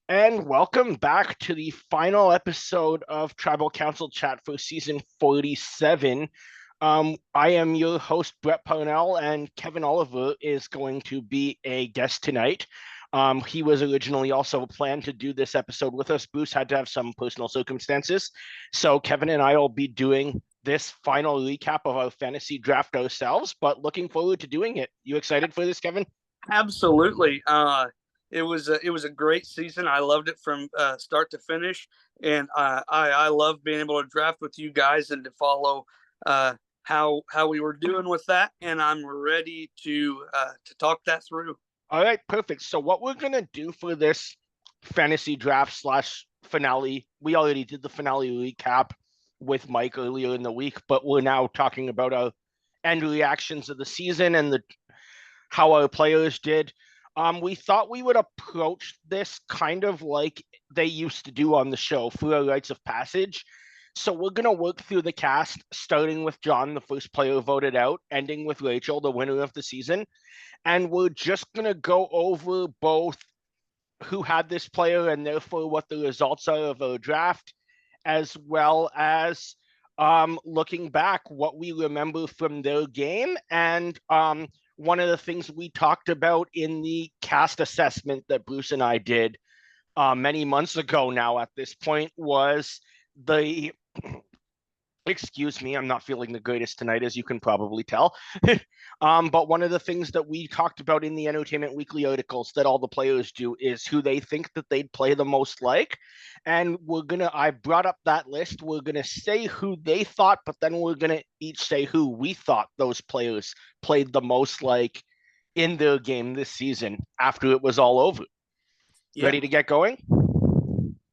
And welcome back to the final episode of Tribal Council Chat for season 47. I am your host, Brett Parnell, and Kevin Olivier is going to be a guest tonight. He was originally also planned to do this episode with us. Bruce had to have some personal circumstances. So Kevin and I will be doing this final recap of our fantasy draft ourselves, but looking forward to doing it. You excited for this, Kevin? Absolutely. It was a great season. I loved it from start to finish, and I love being able to draft with you guys and to follow how we were doing with that. And I'm ready to talk that through. All right, perfect. So what we're gonna do for this fantasy draft slash finale, we already did the finale recap with Mike earlier in the week, but we're now talking about our end reactions of the season and the how our players did. We thought we would approach this kind of like they used to do on the show through our rites of passage. So we're gonna work through the cast, starting with John, the first player voted out, ending with Rachel, the winner of the season, and we're just going to go over both who had this player and therefore what the results are of our draft, as well as looking back what we remember from their game. And one of the things we talked about in the cast assessment that Bruce and I did many months ago now at this point was the excuse me, I'm not feeling the greatest tonight, as you can probably tell. But one of the things that we talked about in the Entertainment Weekly articles that all the players do is who they think that they'd play the most like. And I brought up that list. We're gonna say who they thought, but then we're gonna each say who we thought those players played the most like in their game this season after it was all over. Yeah, Ready to get going?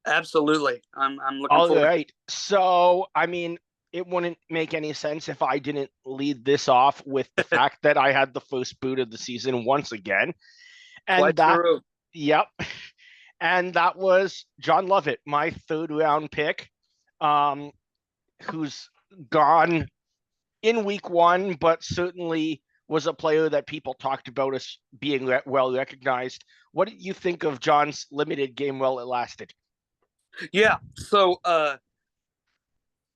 absolutely. I'm looking All forward. right. So, I mean, it wouldn't make any sense if I didn't lead this off with the fact that I had the first boot of the season once again. And Quite that, true. yep. And that was John Lovett, my third round pick, um, who's gone in week one, but certainly was a player that people talked about as being well recognized. What did you think of John's limited game while it lasted? Yeah. So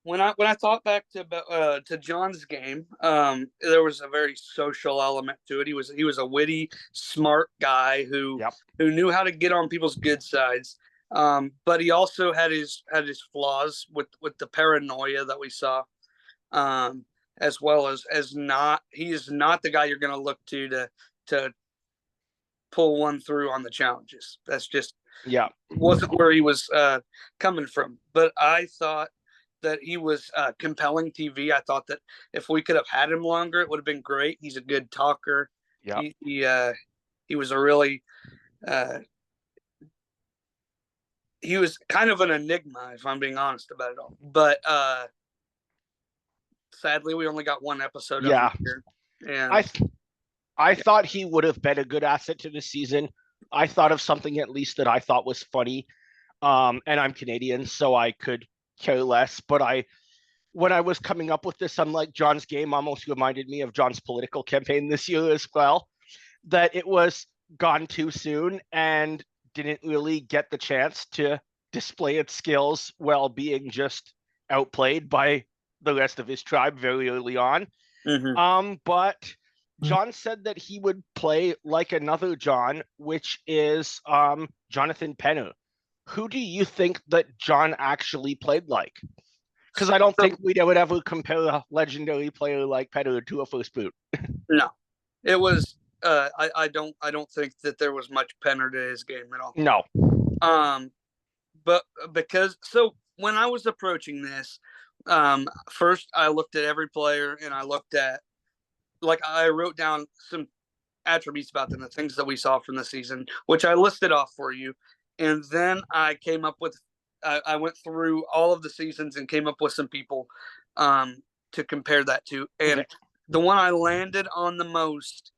when I thought back to John's game, there was a very social element to it. He was a witty, smart guy who Yep. who knew how to get on people's good sides. But he also had his flaws with the paranoia that we saw, um, as well as not he is not the guy you're going to look to pull one through on the challenges. That's just Yeah. wasn't where he was coming from. But I thought that he was compelling TV. I thought that if we could have had him longer, it would have been great. He's a good talker. Yep. He was a really uh, he was kind of an enigma, if I'm being honest about it all. But sadly, we only got one episode of him Yeah. here, and I I thought he would have been a good asset to the season. I thought of something at least that I thought was funny. And I'm Canadian, so I could care less. But when I was coming up with this, unlike John's game, almost reminded me of John's political campaign this year as well. That it was gone too soon and didn't really get the chance to display its skills while being just outplayed by the rest of his tribe very early on. mm-hmm. But John said that he would play like another John, which is Jonathan Penner. Who do you think that John actually played like? Because I don't So think we would ever compare a legendary player like Penner to a first boot. no, it was. I don't think that there was much Penner to his game at all. No. Um, but because so when I was approaching this, first I looked at every player and I looked at like I wrote down some attributes about them, the things that we saw from the season, which I listed off for you, and then I came up with I went through all of the seasons and came up with some people to compare that to, and Okay. the one I landed on the most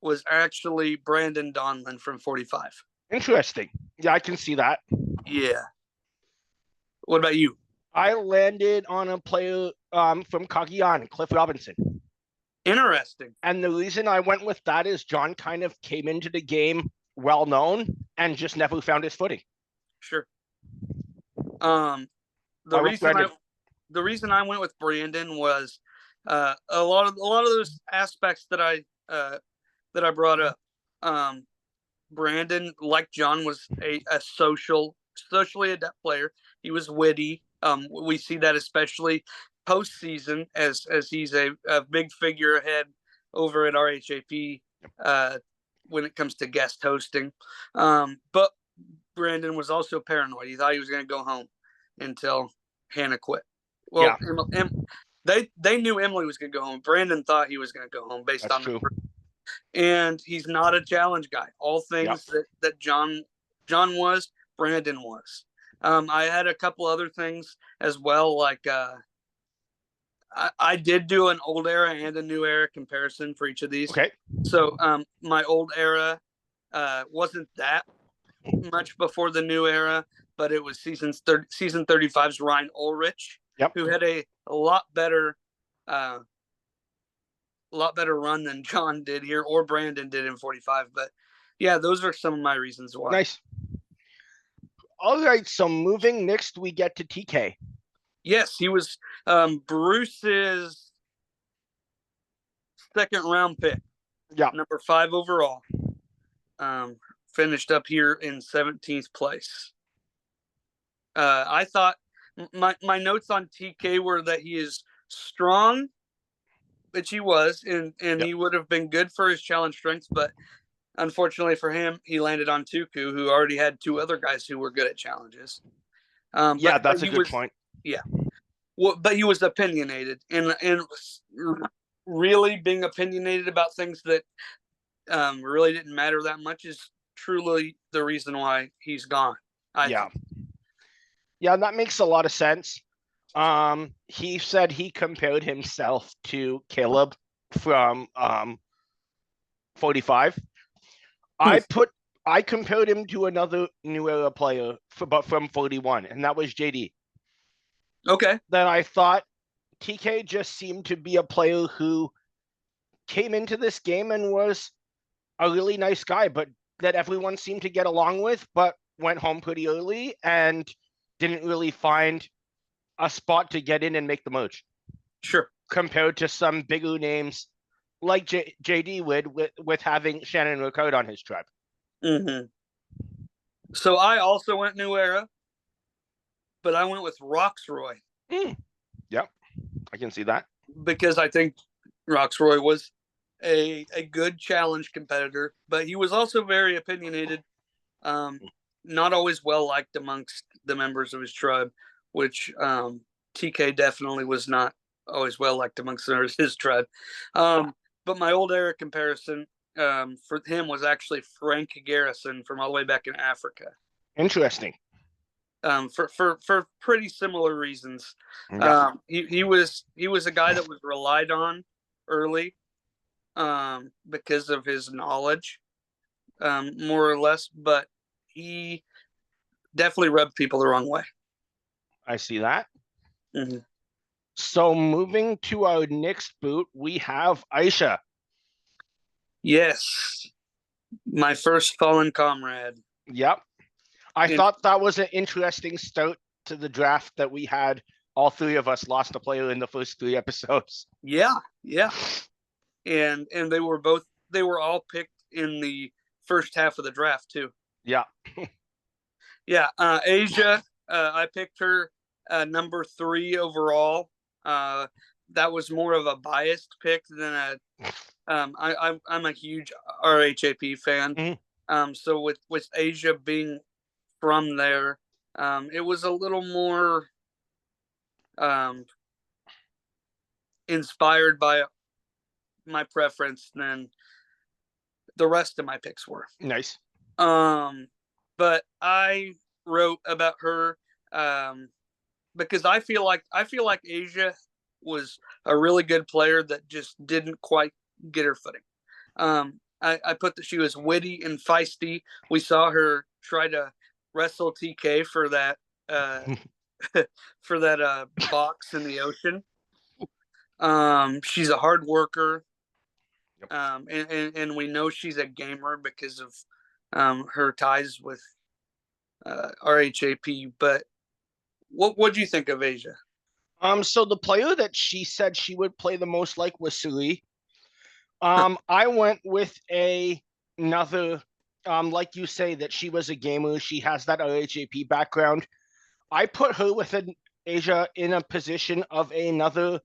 was actually Brandon Donlin from 45. Interesting. Yeah, I can see that. Yeah. What about you? I landed on a player from Cagayan, Cliff Robinson. Interesting. And the reason I went with that is John kind of came into the game well known and just never found his footing. Sure. Why with Brandon? The reason I went with Brandon was a lot of those aspects that I brought up. Brandon, like John, was a socially adept player. He was witty. We see that especially postseason as he's a big figurehead over at RHAP when it comes to guest hosting. But Brandon was also paranoid. He thought he was going to go home until Hannah quit. Well, Yeah. they knew Emily was going to go home. Brandon thought he was going to go home based That's on true. and he's not a challenge guy. All things that John was, Brandon was. I had a couple other things as well, like I did do an old era and a new era comparison for each of these. Okay. So my old era wasn't that much before the new era, but it was season 35's Ryan Ulrich, who had a lot better run than John did here or Brandon did in 45. But yeah, those are some of my reasons why. Nice. All right, so moving next, we get to TK. Yes, he was Bruce's second round pick. Yeah. Number 5 overall. Finished up here in 17th place. I thought my notes on TK were that he is strong, which he was, and he would have been good for his challenge strengths, but unfortunately for him, he landed on Tuku, who already had 2 other guys who were good at challenges. That's a good point. Yeah. Well, but he was opinionated and really being opinionated about things that really didn't matter that much is truly the reason why he's gone. Yeah, that makes a lot of sense. He said he compared himself to Caleb from 45. I compared him to another new era player but from 41, and that was JD. Okay. Then I thought TK just seemed to be a player who came into this game and was a really nice guy, but that everyone seemed to get along with, but went home pretty early and didn't really find a spot to get in and make the merge. Sure. Compared to some bigger names like JD with having Shannon Ricard on his tribe. Mm-hmm. So I also went new era, but I went with Roxroy. Yep, I can see that. Because I think Roxroy was a good challenge competitor, but he was also very opinionated, not always well liked amongst the members of his tribe, which TK definitely was not always well liked amongst his tribe. But my old era comparison for him was actually Frank Garrison from all the way back in Africa. Interesting. For pretty similar reasons. Yeah. He was a guy that was relied on early because of his knowledge, more or less, but he definitely rubbed people the wrong way. I see that. Mm-hmm. So moving to our next boot, we have Aisha. Yes. My first fallen comrade. Yep. I thought that was an interesting start to the draft that we had. All 3 of us lost a player in the first 3 episodes. Yeah. And they were all picked in the first half of the draft too. Yeah. Yeah. Asia, I picked her number 3 overall. That was more of a biased pick than I'm a huge RHAP fan. Mm-hmm. So with Asia being from there, it was a little more inspired by my preference than the rest of my picks were. Nice. But I wrote about her because I feel like Asia was a really good player that just didn't quite get her footing. I put that she was witty and feisty. We saw her try to wrestle TK for that box in the ocean. She's a hard worker. And we know she's a gamer because of her ties with RHAP. But what do you think of Asia? So the player that she said she would play the most like was Suri. I went with another, like you say, that she was a gamer. She has that RHAP background. I put her with an Asia in a position of another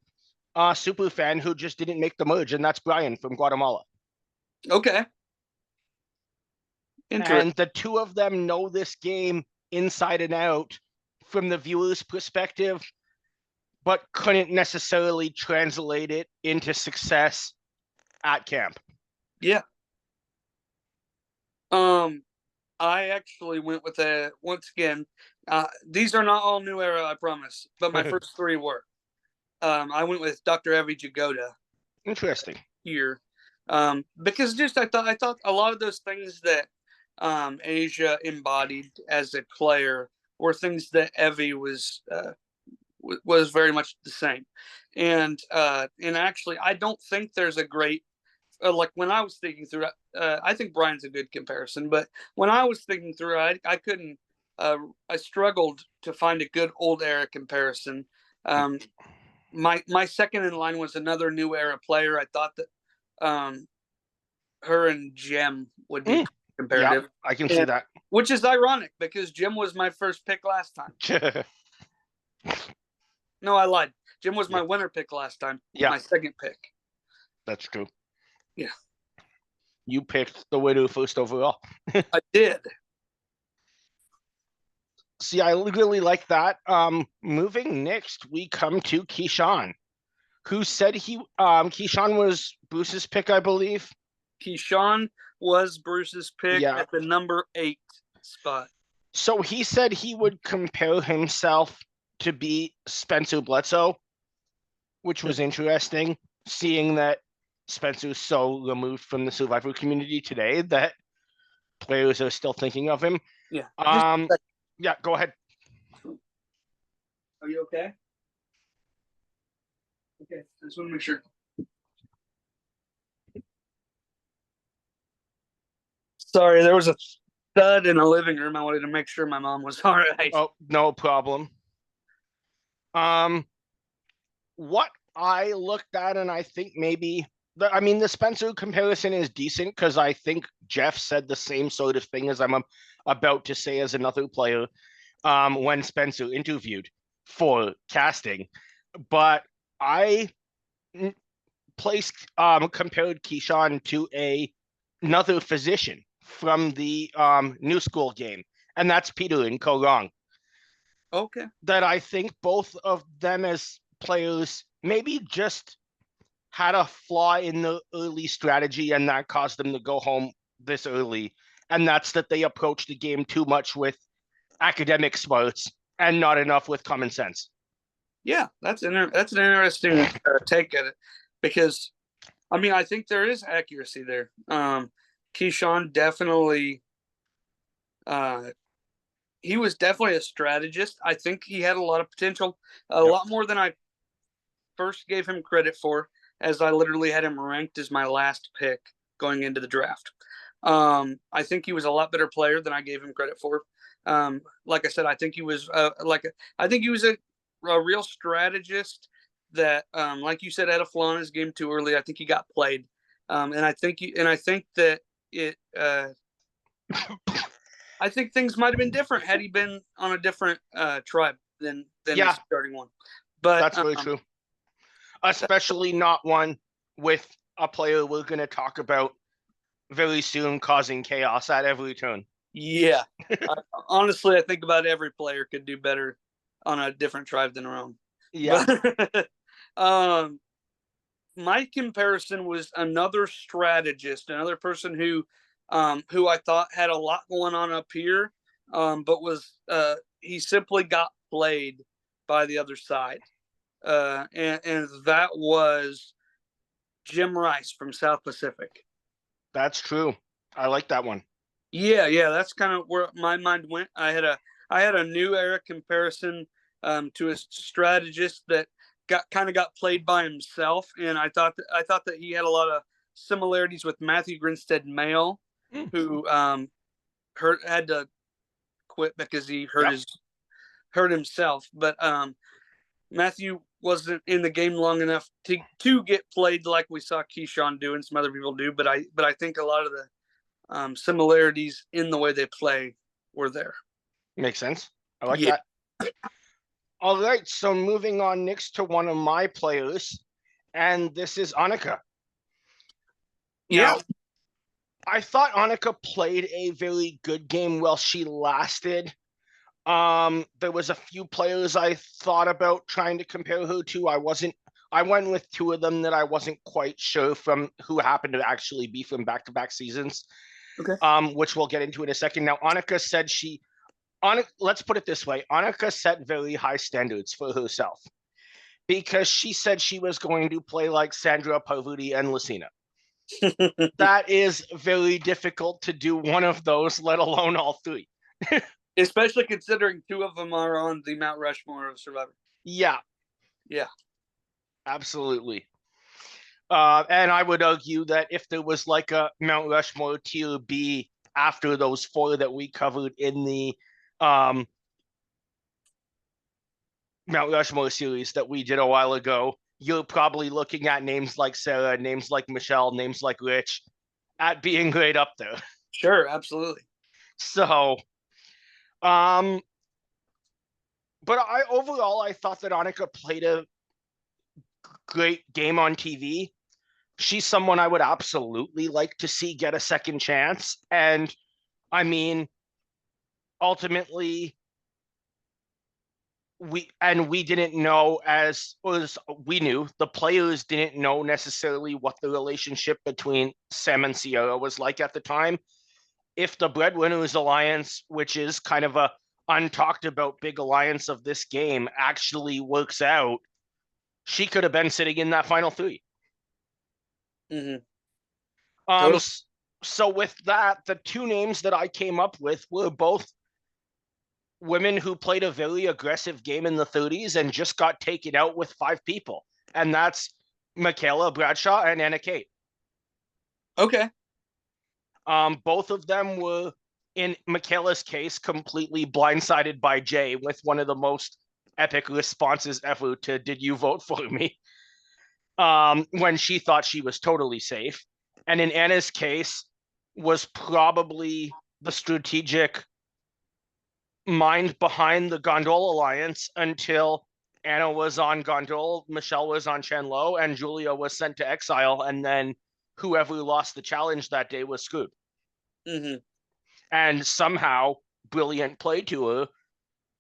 super fan who just didn't make the merge, and that's Brian from Guatemala. Okay. And the two of them know this game inside and out from the viewer's perspective, but couldn't necessarily translate it into success at camp. Yeah. I actually went with once again, these are not all new era, I promise, but my first three were. I went with Dr. Evie Jagoda. Interesting. Here. Because just I thought a lot of those things that Asia embodied as a player were things that Evie was very much the same. And actually I don't think there's a great like when I was thinking through it, I think Brian's a good comparison, but when I was thinking through it, I couldn't, I struggled to find a good old era comparison. My second in line was another new era player. I thought that her and Jem would be comparative. Yeah, I can see that. Which is ironic because Jem was my first pick last time. No, I lied. Jem was my winner pick last time. Yeah. My second pick. That's true. Yeah. You picked the winner first overall. I did. See, I really like that. Moving next, we come to Keyshawn, who said Keyshawn was Bruce's pick, I believe. Keyshawn was Bruce's pick at the number 8 spot. So he said he would compare himself to be Spencer Bledsoe, which was interesting, seeing that Spencer's so removed from the Survivor community today that players are still thinking of him. Yeah. Yeah, go ahead. Are you okay? Okay, I just want to make sure. Sorry, there was a stud in the living room. I wanted to make sure my mom was all right. Oh, no problem. What I looked at, and I think maybe, the Spencer comparison is decent because I think Jeff said the same sort of thing as I'm about to say as another player when Spencer interviewed for casting. But I compared Keyshawn to another physician from the New School game, and that's Peter and Ko Rong. Okay. That I think both of them as players maybe just had a flaw in the early strategy, and that caused them to go home this early. And that's that they approached the game too much with academic smarts and not enough with common sense. Yeah, that's an interesting take at it, because I think there is accuracy there. Keyshawn definitely, he was definitely a strategist. I think he had a lot of potential, a lot more than I first gave him credit for, as I literally had him ranked as my last pick going into the draft. I think he was a lot better player than I gave him credit for. Like I said, I think he was a real strategist that, like you said, had a flaw in his game too early. I think he got played, and I think that it. I think things might have been different had he been on a different tribe than his starting one. But that's really true. Especially not one with a player we're going to talk about very soon causing chaos at every turn. Yeah. Honestly, I think about every player could do better on a different tribe than our own. Yeah. But, my comparison was another strategist, another person who I thought had a lot going on up here, but he simply got played by the other side. And that was Jim Rice from South Pacific. That's true. I like that one. Yeah, that's kind of where my mind went. I had a new era comparison to a strategist that got played by himself, and I thought that he had a lot of similarities with Matthew Grinstead Mail, who had to quit because he hurt himself. But Matthew wasn't in the game long enough to get played like we saw Keyshawn do and some other people do. But I think a lot of the similarities in the way they play were there. Makes sense. I like that. All right, so moving on next to one of my players, and this is Annika. Yeah. Now, I thought Annika played a very good game while she lasted. There was a few players I thought about trying to compare her to. I went with two of them that I wasn't quite sure from who happened to actually be from back-to-back seasons. Okay. Which we'll get into in a second. Now, Annika said let's put it this way. Annika set very high standards for herself because she said she was going to play like Sandra, Parvati, and Lucina. That is very difficult to do one of those, let alone all three. Especially considering two of them are on the Mount Rushmore of Survivor. Yeah. Yeah. Absolutely. And I would argue that if there was like a Mount Rushmore tier B after those four that we covered in the Mount Rushmore series that we did a while ago, you're probably looking at names like Sarah, names like Michelle, names like Rich at being right up there. Sure, absolutely. So, but overall, I thought that Annika played a great game on TV. She's someone I would absolutely like to see get a second chance. And I mean, ultimately, we didn't know we knew the players didn't know necessarily what the relationship between Sam and Sierra was like at the time. If the Breadwinners Alliance, which is kind of a untalked about big alliance of this game, actually works out, she could have been sitting in that final three. Mm-hmm. Totally. So with that, the two names that I came up with were both women who played a very aggressive game in the 30s and just got taken out with 5 people. And that's Michaela Bradshaw and Anna Kate. Okay. Both of them were, in Michaela's case, completely blindsided by Jay with one of the most epic responses ever to "Did you vote for me?" When she thought she was totally safe. And in Anna's case, was probably the strategic mind behind the Gondol Alliance until Anna was on Gondol, Michelle was on Chenlo, and Julia was sent to exile, and then whoever lost the challenge that day was screwed. Mm-hmm. And somehow, brilliant play to her,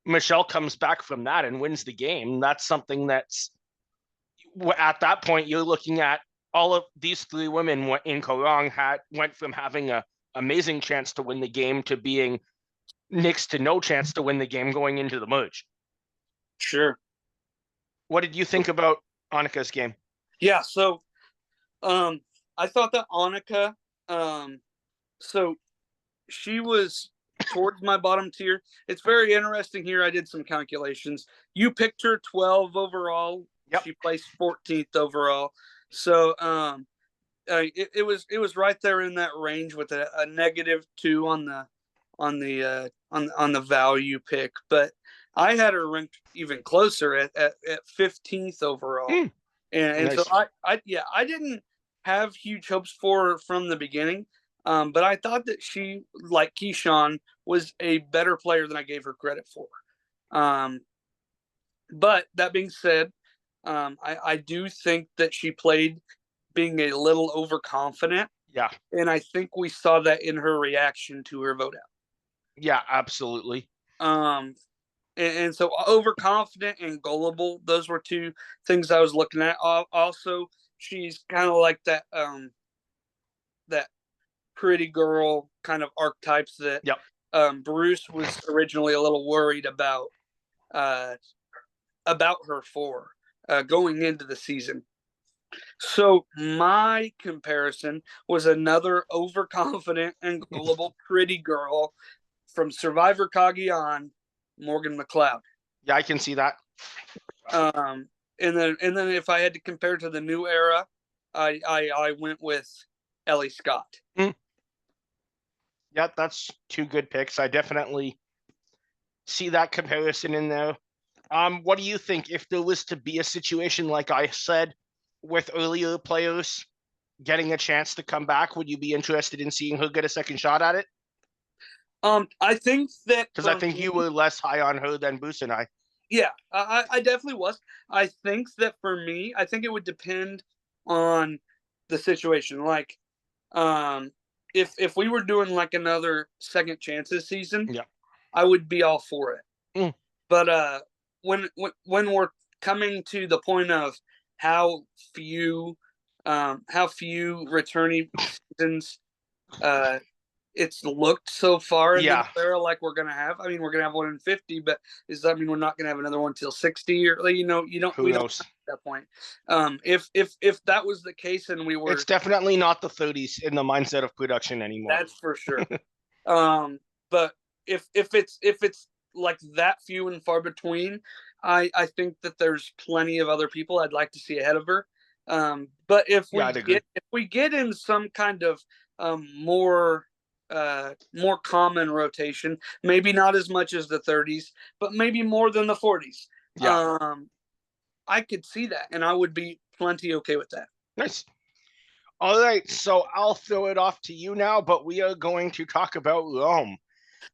Michelle comes back from that and wins the game. That's something that's, at that point, you're looking at all of these 3 women in Korong went from having an amazing chance to win the game to being next to no chance to win the game going into the merge. Sure. What did you think about Annika's game? Yeah, so I thought that Annika, so she was towards my bottom tier. It's very interesting here. I did some calculations. You picked her 12 overall. Yep. She placed 14th overall. So it was right there in that range with a -2 on the value pick, but I had her ranked even closer at 15th overall. And nice. So I didn't have huge hopes for her from the beginning, but I thought that she, like Keyshawn, was a better player than I gave her credit for. But that being said, I do think that she played being a little overconfident. Yeah. And I think we saw that in her reaction to her vote out. Yeah, absolutely. And so overconfident and gullible, those were two things I was looking at. Also, she's kind of like that that pretty girl kind of archetypes that Bruce was originally a little worried about her for going into the season. So my comparison was another overconfident and gullible pretty girl from Survivor Cagayan, Morgan McLeod. Yeah, I can see that. And then if I had to compare to the new era, I went with Ellie Scott. Yeah, that's 2 good picks. I definitely see that comparison in there. What do you think if there was to be a situation like I said with earlier players getting a chance to come back? Would you be interested in seeing her get a second shot at it? I think that Because I for think me, you were less high on her than Boos and I. yeah, I definitely was. I think that for me, I think it would depend on the situation. Like, if we were doing like another second chances season, Yeah. I would be all for it. Mm. But when we're coming to the point of how few returning seasons it's looked so far in the Yeah. era like we're gonna have. I mean, we're gonna have one in 50, but does that mean we're not gonna have another one till 60? Or you know, Who we don't knows? at that point. If that was the case and we It's were, definitely not the 30s in the mindset of production anymore. that's for sure. But if it's like that few and far between, I think that there's plenty of other people I'd like to see ahead of her. But Yeah, I'd agree. if we get in some kind of more more common rotation, maybe not as much as the 30s, but maybe more than the 40s. Yeah. I could see that, and I would be plenty okay with that. Nice. All right, so I'll throw it off to you now, but we are going to talk about Rome,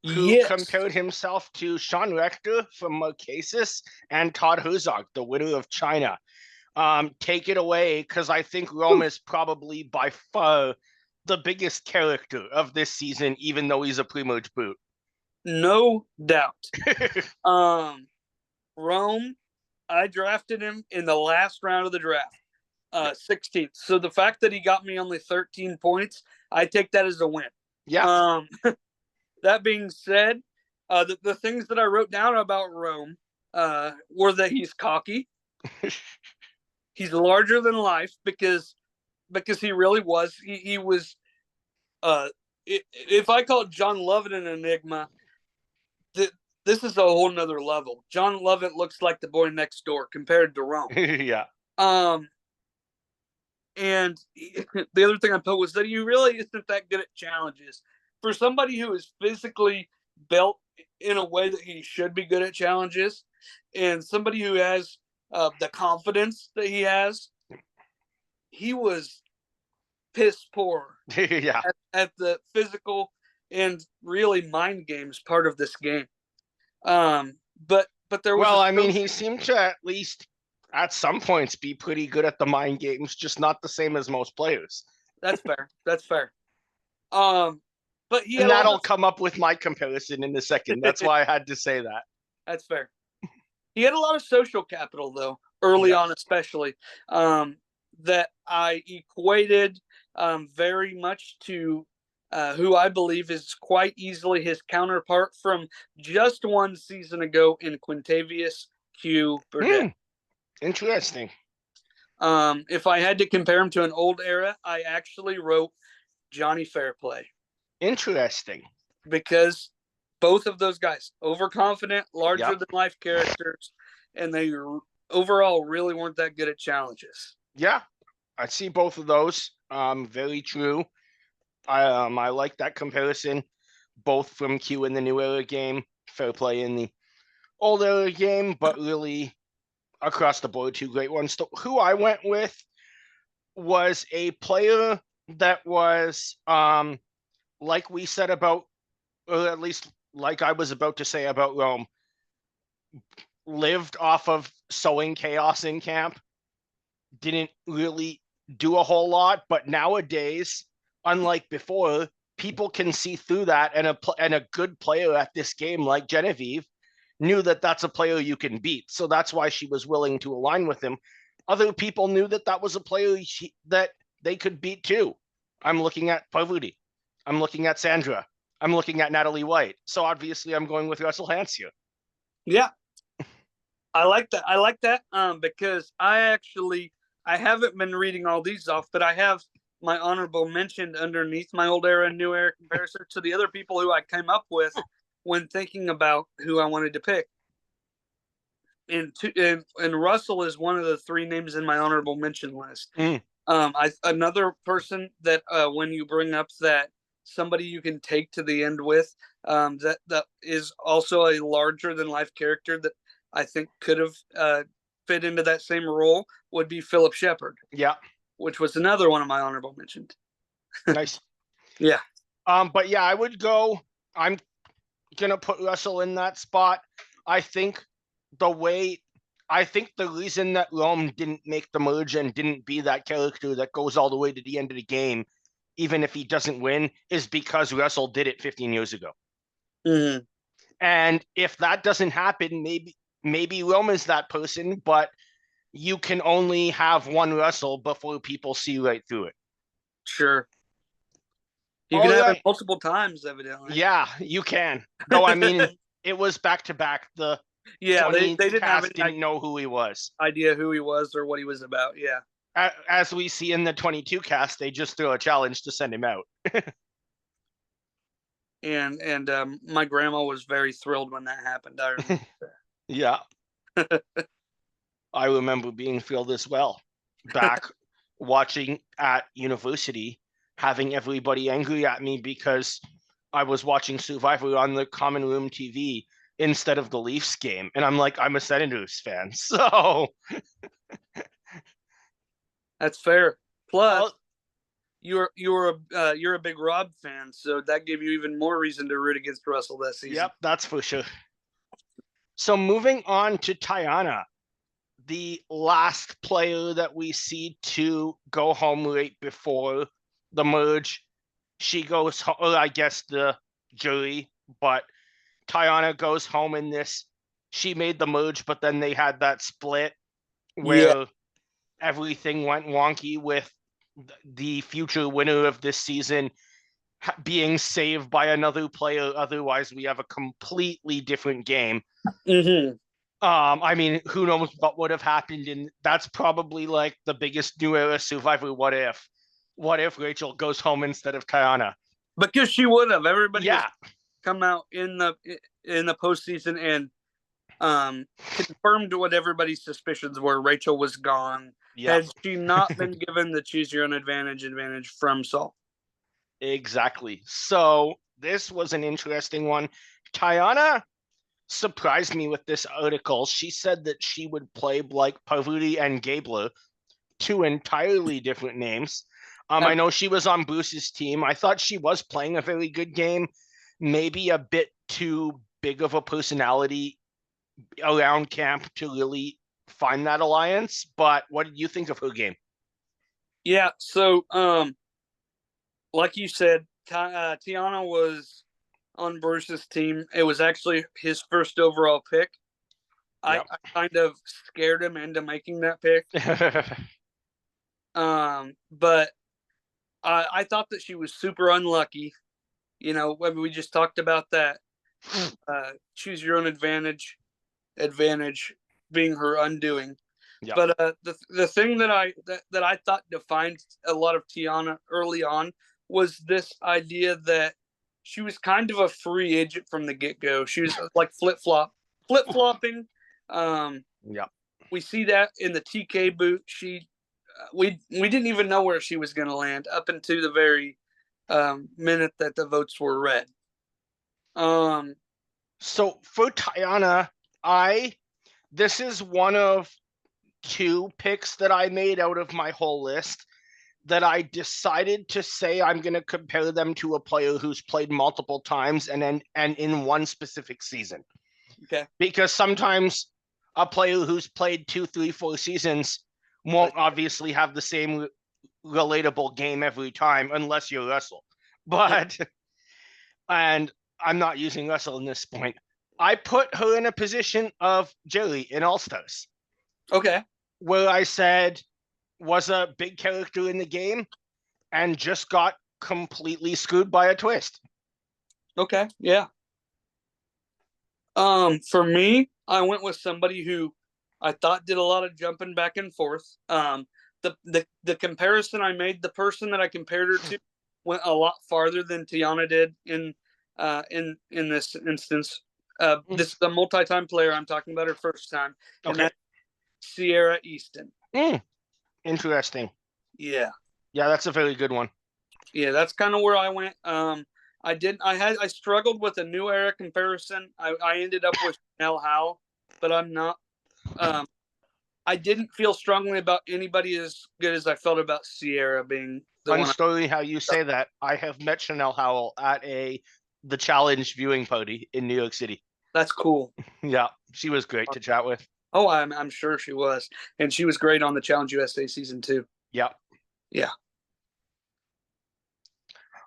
who Yes. compared himself to Sean Rector from Marquesas and Todd Herzog, the winner of China. Take it away, because I think Rome is probably by far the biggest character of this season, even though he's a pre-merge boot. No doubt. Rome, I drafted him in the last round of the draft, 16th. So the fact that he got me only 13 points, I take that as a win. Yeah. That being said, the things that I wrote down about Rome were that he's cocky. He's larger than life because he really was. He was. If I call John Lovett an enigma, this is a whole nother level. John Lovett looks like the boy next door compared to Rome. Yeah. And the other thing I put was that he really isn't that good at challenges. For somebody who is physically built in a way that he should be good at challenges, and somebody who has the confidence that he has, he was piss poor Yeah. at the physical and really mind games part of this game. But there was Well, I mean, he seemed to at least at some points be pretty good at the mind games, just not the same as most players. That's fair. That's fair. But he had And a lot that'll of, come up with my comparison in a second. That's why I had to say that. that's fair. He had a lot of social capital though, early on especially, that I equated very much to who I believe is quite easily his counterpart from just one season ago in Quintavious Q. Burdett. Interesting. If I had to compare him to an old era, I actually wrote Johnny Fairplay. Interesting. Because both of those guys, overconfident, larger than life characters, and they overall really weren't that good at challenges. Yeah, I see both of those. Very true. I like that comparison, both from Q in the new era game, Fairplay in the old era game, but really across the board, two great ones. So who I went with was a player that was, like we said about, or at least like I was about to say about Rome, lived off of sowing chaos in camp, didn't really do a whole lot, but nowadays, unlike before, people can see through that, and a good player at this game like Genevieve knew that that's a player you can beat. So that's why she was willing to align with him. Other people knew that that was a player that they could beat too. I'm looking at Parvati. I'm looking at Sandra. I'm looking at Natalie White. So obviously I'm going with Russell Hantz here. Yeah. I like that. I like that because I haven't been reading all these off, but I have my honorable mention underneath my old era and new era comparison to the other people who I came up with when thinking about who I wanted to pick. And Russell is one of the three names in my honorable mention list. Another person that when you bring up that somebody you can take to the end with. That is also a larger than life character that I think could have fit into that same role would be Philip Shepard. Yeah. Which was another one of my honorable mentions. Nice. Yeah. But yeah, I would go. I'm gonna put Russell in that spot. I think the reason that Rome didn't make the merge and didn't be that character that goes all the way to the end of the game, even if he doesn't win, is because Russell did it 15 years ago. Mm-hmm. And if that doesn't happen, maybe Rome is that person, but you can only have one Russell before people see right through it. Sure. You can have it multiple times, evidently. Yeah, you can. Though, I mean, it was back-to-back. The they didn't know who he was. Idea who he was or what he was about, yeah. As we see in the 22 cast, they just threw a challenge to send him out. and my grandma was very thrilled when that happened. I remember that. Yeah. I remember being thrilled as well. Back watching at university, having everybody angry at me because I was watching Survivor on the common room TV instead of the Leafs game. And I'm like, I'm a Senators fan. So that's fair. Plus, you're a big Rob fan, so that gave you even more reason to root against Russell this season. Yep, that's for sure. So moving on to Tiana, the last player that we see to go home right before the merge. She goes home, or I guess the jury, but Tiana goes home in this. She made the merge, but then they had that split where everything went wonky with the future winner of this season being saved by another player. Otherwise, we have a completely different game. Mm-hmm. I mean, who knows what would have happened, and that's probably like the biggest new era Survivor what if. What if Rachel goes home instead of Tiana? Because she would have. Everybody come out in the postseason and confirmed what everybody's suspicions were. Rachel was gone. Yeah. Had she not been given the choose your own advantage from Saul. Exactly. So this was an interesting one. Tiana surprised me with this article. She said that she would play like Parvati and Gabler, two entirely different names. I know she was on Bruce's team. I thought she was playing a very good game, maybe a bit too big of a personality around camp to really find that alliance. But what did you think of her game? Yeah, so like you said, Tiana was on Bruce's team. It was actually his first overall pick. Yep. I kind of scared him into making that pick. But I thought that she was super unlucky. You know, when we just talked about that. Choose your own advantage being her undoing. Yep. But the thing that I thought defined a lot of Tiana early on was this idea that she was kind of a free agent from the get-go. She was like flip-flopping. Yeah. We see that in the TK boot. We didn't even know where she was going to land up until the very minute that the votes were read. So for Tiana, this is one of two picks that I made out of my whole list that I decided to say I'm going to compare them to a player who's played multiple times and in one specific season. Okay. Because sometimes a player who's played 2, 3, 4 seasons won't obviously have the same relatable game every time unless you're Russell. But, and I'm not using Russell in this point. I put her in a position of Jerry in All-Stars. Okay. Where I said was a big character in the game and just got completely screwed by a twist. Okay, yeah. For me, I went with somebody who I thought did a lot of jumping back and forth. The comparison I made, the person that I compared her to went a lot farther than Tiana did in this instance. This is a multi-time player. I'm talking about her first time. And that's Sierra Easton. Interesting. Yeah. Yeah, that's a very good one. Yeah, that's kind of where I went. I struggled with a new era comparison. I ended up with Chanel Howell, but I'm not. Um, I didn't feel strongly about anybody as good as I felt about Sierra being the Fun one. story how you say that. I have met Chanel Howell at the Challenge viewing party in New York City. That's cool. Yeah, she was great to chat with. Oh, I'm sure she was, and she was great on the Challenge USA season too. Yeah. Yeah.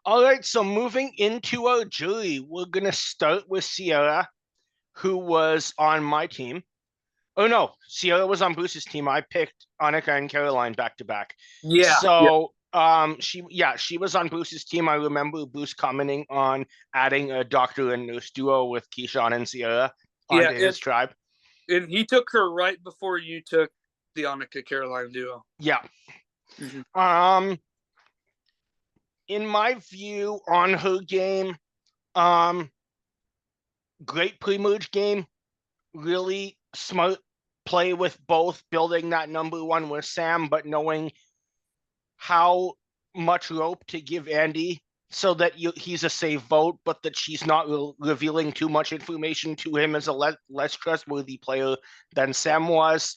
All right, so moving into our jury, we're gonna start with Sierra, who was on my team. Oh no, Sierra was on Bruce's team. I picked Annika and Caroline back to back. Yeah. So she was on Bruce's team. I remember Bruce commenting on adding a doctor and nurse duo with Keyshawn and Sierra Yeah. onto his tribe. And he took her right before you took the Annika Caroline duo. Yeah. Mm-hmm. In my view on her game, um, great pre-merge game, really smart play with both, building that number one with Sam, but knowing how much rope to give Andy so that he's a safe vote, but that she's not revealing too much information to him as a less trustworthy player than Sam was.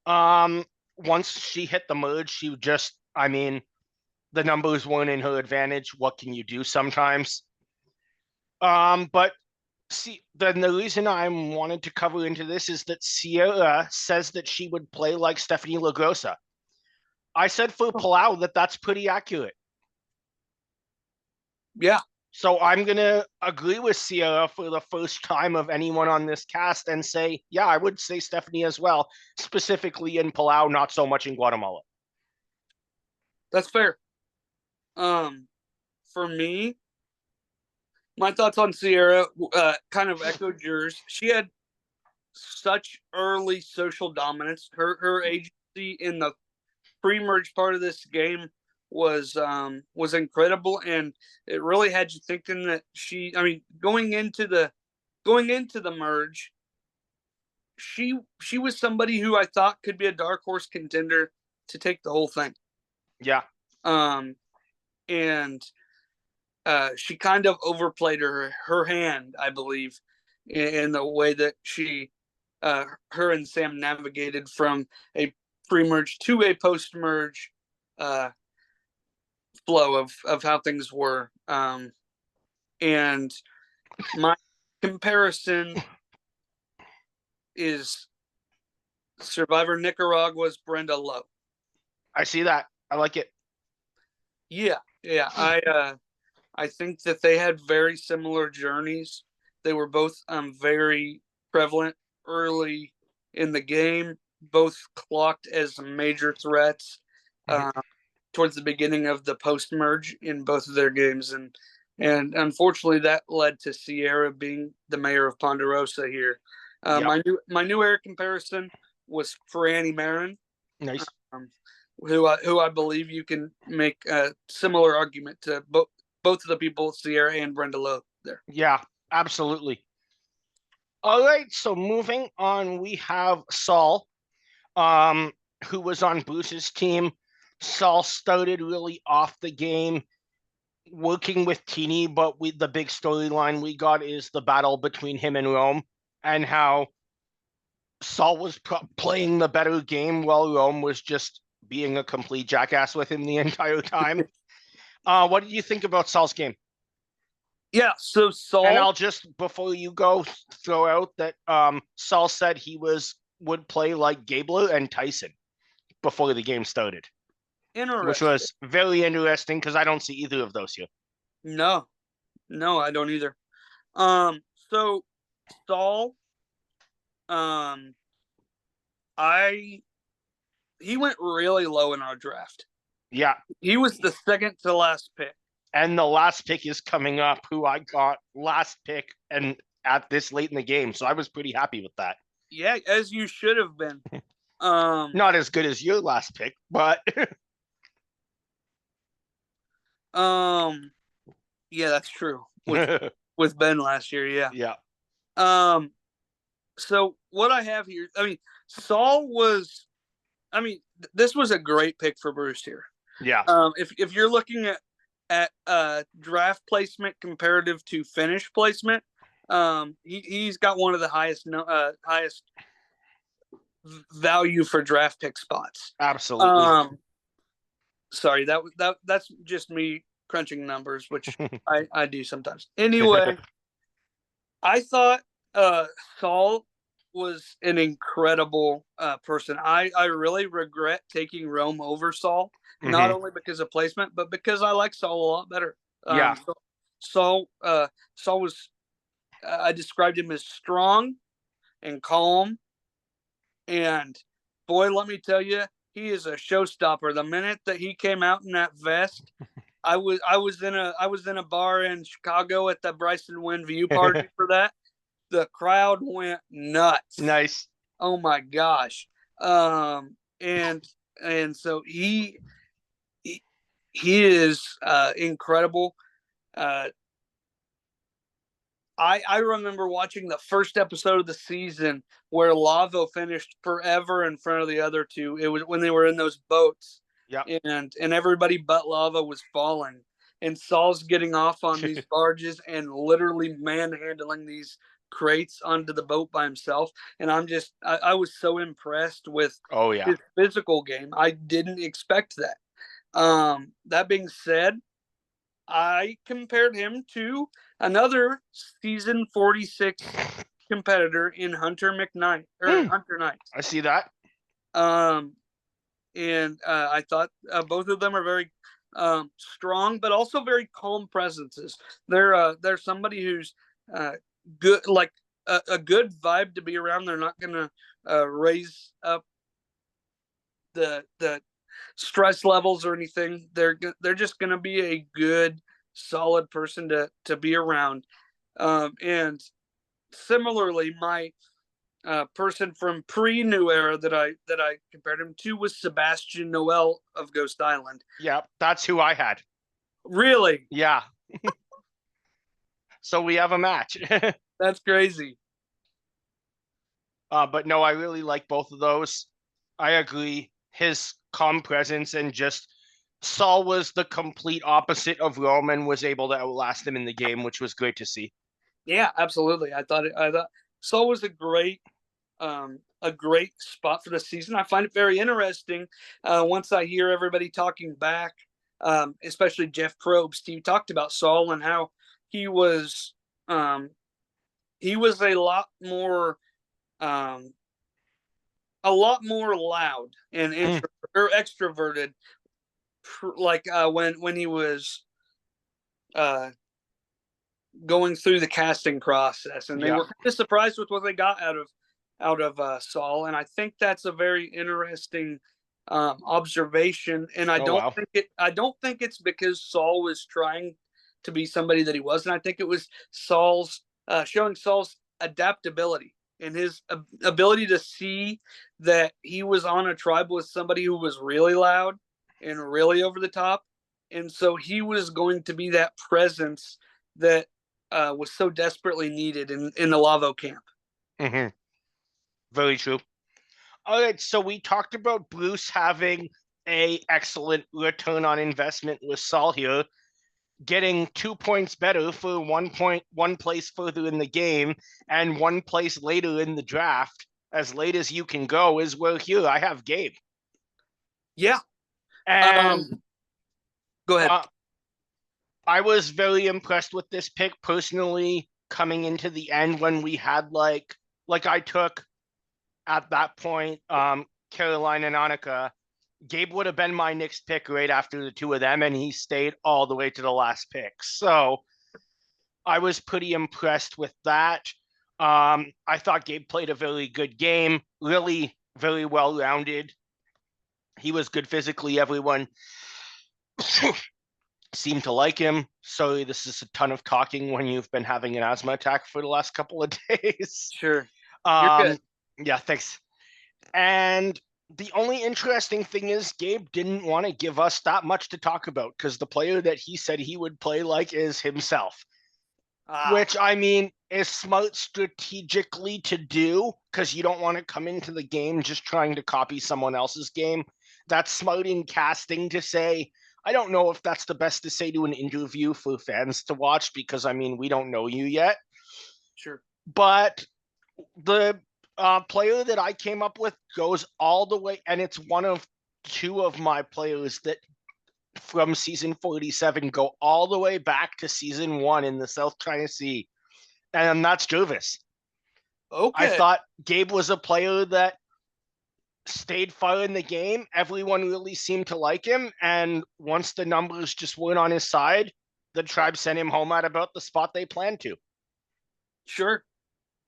Once she hit the merge, she just, I mean, the numbers weren't in her advantage. What can you do sometimes? But see, then the reason I wanted to cover into this is that Sierra says that she would play like Stephanie LaGrossa. I said for Palau that's pretty accurate. Yeah. So I'm going to agree with Sierra for the first time of anyone on this cast and say, yeah, I would say Stephanie as well, specifically in Palau, not so much in Guatemala. That's fair. For me, my thoughts on Sierra kind of echoed yours. She had such early social dominance. Her agency in the pre-merge part of this game was incredible, and it really had you thinking that going into the merge, she was somebody who I thought could be a dark horse contender to take the whole thing. Yeah. And she kind of overplayed her hand, I believe, in the way that her and Sam navigated from a pre-merge to a post-merge flow of how things were. And my comparison is Survivor Nicaragua's Brenda Lowe. I see that. I like it. Yeah. I think that they had very similar journeys. They were both very prevalent early in the game, both clocked as major threats towards the beginning of the post-merge in both of their games. And unfortunately, that led to Sierra being the mayor of Ponderosa here. Yep. My new era comparison was Franny Marin. Nice. Who I believe you can make a similar argument to both of the people, Sierra and Brenda Lowe there. Yeah, absolutely. All right, so moving on, we have Saul, who was on Bruce's team. Saul started really off the game working with Teeny, but the big storyline we got is the battle between him and Rome, and how Saul was playing the better game while Rome was just being a complete jackass with him the entire time. What did you think about Saul's game? Yeah, so Saul... And I'll just, before you go, throw out that Saul said he would play like Gabler and Tyson before the game started. Which was very interesting because I don't see either of those here. No, I don't either. So Saul, he went really low in our draft. Yeah. He was the second to last pick. And the last pick is coming up, who I got last pick and at this late in the game. So I was pretty happy with that. Yeah, as you should have been. Not as good as your last pick, but yeah, that's true. With Ben last year, yeah. Yeah. So what I have here, Saul was, this was a great pick for Bruce here. Yeah. If you're looking at at draft placement comparative to finish placement, he's got one of the highest value for draft pick spots. Absolutely. Sorry, that's just me crunching numbers, which I do sometimes. Anyway, I thought Saul was an incredible person. I really regret taking Rome over Saul, not only because of placement, but because I like Saul a lot better. Yeah. Saul was I described him as strong and calm, and boy, let me tell you, he is a showstopper. The minute that he came out in that vest, I was in a bar in Chicago at the Bryson Wynn View party for that. The crowd went nuts. Nice. Oh my gosh. And so he is incredible. I remember watching the first episode of the season where Lavo finished forever in front of the other two. It was when they were in those boats. Yeah. And everybody but Lavo was falling. And Saul's getting off on these barges and literally manhandling these crates onto the boat by himself. And I was so impressed with his physical game. I didn't expect that. That being said, I compared him to another season 46 competitor in Hunter Knight. I see that. And I thought both of them are very strong, but also very calm presences. They're somebody who's good, like a good vibe to be around. They're not going to raise up the stress levels or anything. They're just going to be a good, solid person to be around. And similarly, my person from pre-New Era that I compared him to was Sebastian Noel of Ghost Island. Yeah, that's who I had. Really? Yeah. So we have a match. That's crazy. But no, I really like both of those. I agree. His calm presence and just Saul was the complete opposite of Roman, was able to outlast him in the game, which was great to see. Yeah, absolutely. I thought Saul was a great spot for the season. I find it very interesting once I hear everybody talking back, especially Jeff Probst. He talked about Saul and how he was a lot more loud and extroverted, like when he was going through the casting process, and they were kind of surprised with what they got out of Saul, and I think that's a very interesting observation. And I don't think it's because Saul was trying to be somebody that he wasn't. I think it was showing Saul's adaptability and his ability to see that he was on a tribe with somebody who was really loud and really over the top, and so he was going to be that presence that was so desperately needed in the Lavo camp. Mm-hmm. Very true. All right, so we talked about Bruce having a excellent return on investment with Saul here, getting 2 points better for 1 place further in the game and 1 place later in the draft. As late as you can go is where here I have Gabe. Yeah. And go ahead. I was very impressed with this pick personally coming into the end when we had like I took at that point Caroline and Annika. Gabe would have been my next pick right after the two of them, and he stayed all the way to the last pick. So I was pretty impressed with that. I thought Gabe played a very good game, really very well-rounded. He was good physically. Everyone seemed to like him. Sorry, this is a ton of talking when you've been having an asthma attack for the last couple of days. Sure. You're good. Yeah, thanks. And the only interesting thing is Gabe didn't want to give us that much to talk about because the player that he said he would play like is himself, which I mean is smart strategically to do because you don't want to come into the game just trying to copy someone else's game. That's smart in casting to say, I don't know if that's the best to say to an interview for fans to watch because, I mean, we don't know you yet. Sure. But the player that I came up with goes all the way, and it's one of two of my players that from season 47 go all the way back to season 1 in the South China Sea, and that's Jervis. I Okay. thought Gabe was a player that stayed far in the game. Everyone really seemed to like him, and once the numbers just weren't on his side, the tribe sent him home at about the spot they planned to. Sure.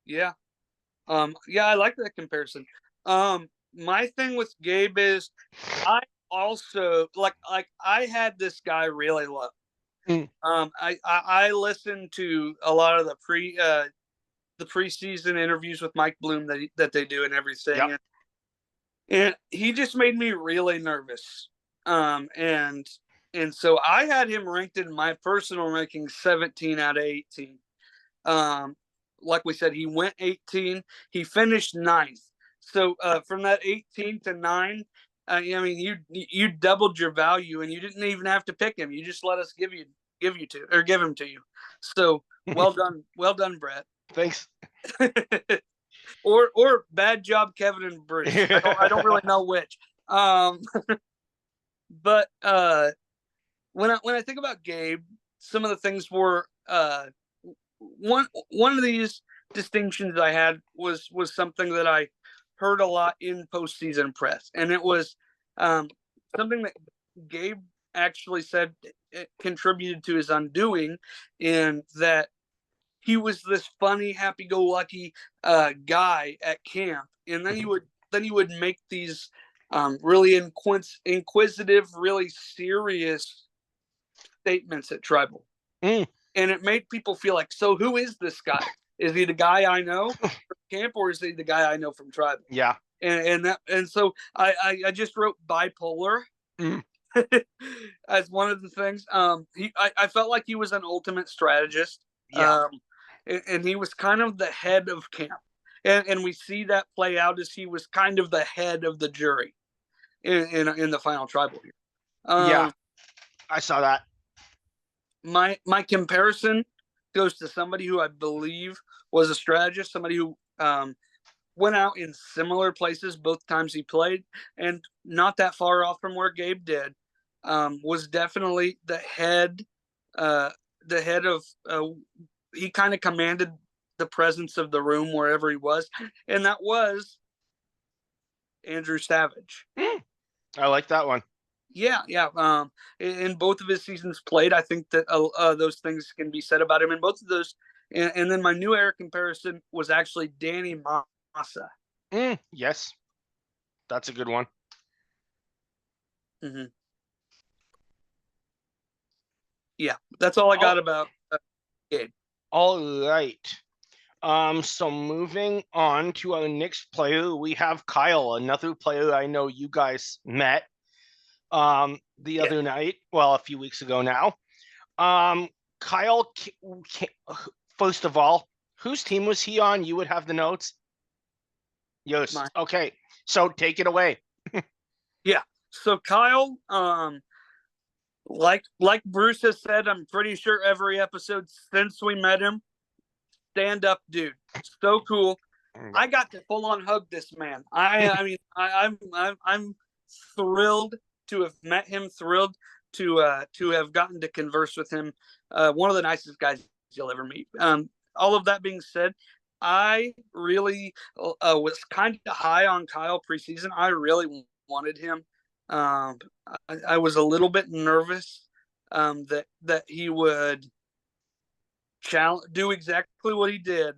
Yeah. Yeah, I like that comparison. My thing with Gabe is I also like I had this guy really low. Mm. I listened to a lot of the preseason interviews with Mike Bloom that they do and everything. Yep. And he just made me really nervous. And so I had him ranked in my personal ranking 17 out of 18. Like we said, he went 18. He finished 9th. So from that 18 to 9, I mean, you doubled your value, and you didn't even have to pick him. You just let us give him to you. So well done, Brett. Thanks. or bad job, Kevin and Bruce. I don't really know which. But when I think about Gabe, some of the things were one of these distinctions I had was something that I heard a lot in postseason press, and it was something that Gabe actually said it contributed to his undoing, in that he was this funny, happy-go-lucky guy at camp, and then he would make these really inquisitive, really serious statements at Tribal. Mm. And it made people feel like, so who is this guy? Is he the guy I know from camp, or is he the guy I know from Tribal? Yeah. And so I just wrote bipolar as one of the things. I felt like he was an ultimate strategist. Yeah. And he was kind of the head of camp. And we see that play out as he was kind of the head of the jury in the final Tribal here. Yeah. I saw that. My comparison goes to somebody who I believe was a strategist, somebody who went out in similar places both times he played, and not that far off from where Gabe did. Was definitely the head of. He kind of commanded the presence of the room wherever he was, and that was Andrew Savage. I like that one. Yeah. In both of his seasons played, I think that those things can be said about him in both of those. And then my new era comparison was actually Danny Massa. Yes, that's a good one. Mm-hmm. Yeah, that's all I got about Gabe. All right. So moving on to our next player, we have Kyle, another player I know you guys met the other night, well, a few weeks ago now. Kyle, first of all, whose team was he on? You would have the notes. Yours. Mine. Okay, so take it away. Yeah. So Kyle, like Bruce has said, I'm pretty sure every episode since we met him, stand up dude, so cool. I got to full on hug this man. I mean, I'm thrilled to have met him, thrilled to have gotten to converse with him. One of the nicest guys you'll ever meet. All of that being said, I really was kind of high on Kyle preseason. I really wanted him. I was a little bit nervous that he would do exactly what he did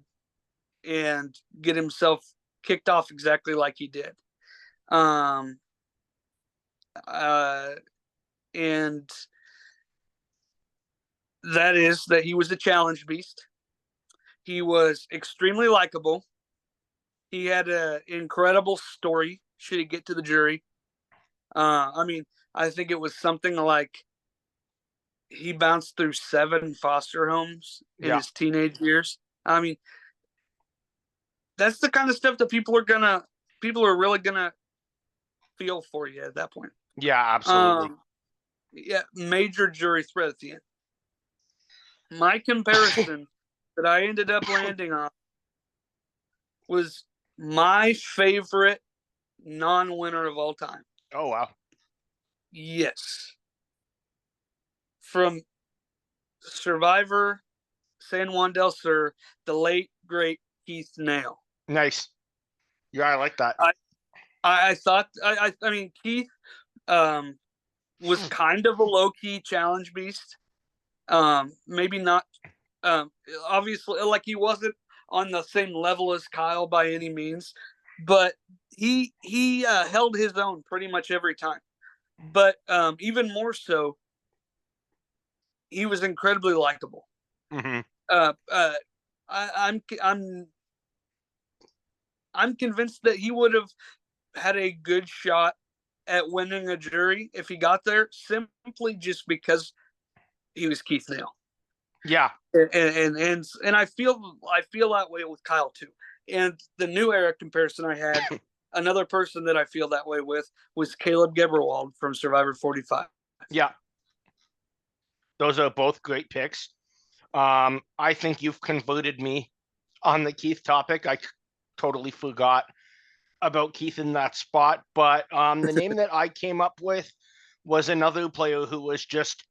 and get himself kicked off exactly like he did. And that is that he was a challenge beast. He was extremely likable. He had an incredible story should he get to the jury. I mean, I think it was something like he bounced through 7 foster homes in his teenage years. I mean, that's the kind of stuff that people are really gonna feel for you at that point. Yeah, absolutely. major jury threat at the end. My comparison that I ended up landing on was my favorite non-winner of all time. Oh, wow. Yes. From Survivor San Juan del Sur, the late, great Keith Nail. Nice. Yeah, I like that. I thought, I mean, Keith was kind of a low-key challenge beast. Maybe not, obviously, like he wasn't on the same level as Kyle by any means, but he held his own pretty much every time. But even more so, he was incredibly likable. Mm-hmm. I'm convinced that he would have had a good shot at winning a jury if he got there, simply just because he was Keith Nail. Yeah. And I feel that way with Kyle too. And the new era comparison I had, another person that I feel that way with was Caleb Geberwald from Survivor 45. Yeah. Those are both great picks. I think you've converted me on the Keith topic. I totally forgot about Keith in that spot, but the name that I came up with was another player who was just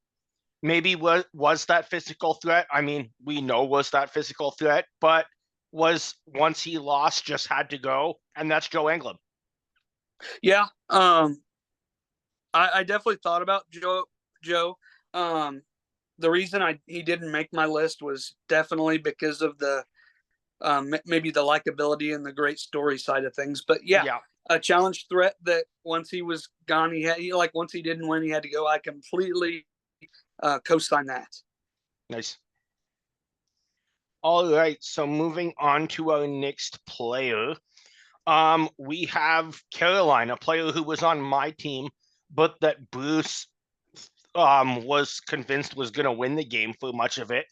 maybe was that physical threat. I mean, we know was that physical threat, but was once he lost just had to go, and that's Joe Anglem. Yeah, I definitely thought about Joe. The reason he didn't make my list was definitely because of the maybe the likability and the great story side of things. But yeah. A challenge threat that once he was gone, once he didn't win, he had to go. I completely co-sign that. Nice. All right, so moving on to our next player. We have Caroline, a player who was on my team, but that Bruce was convinced was going to win the game for much of it.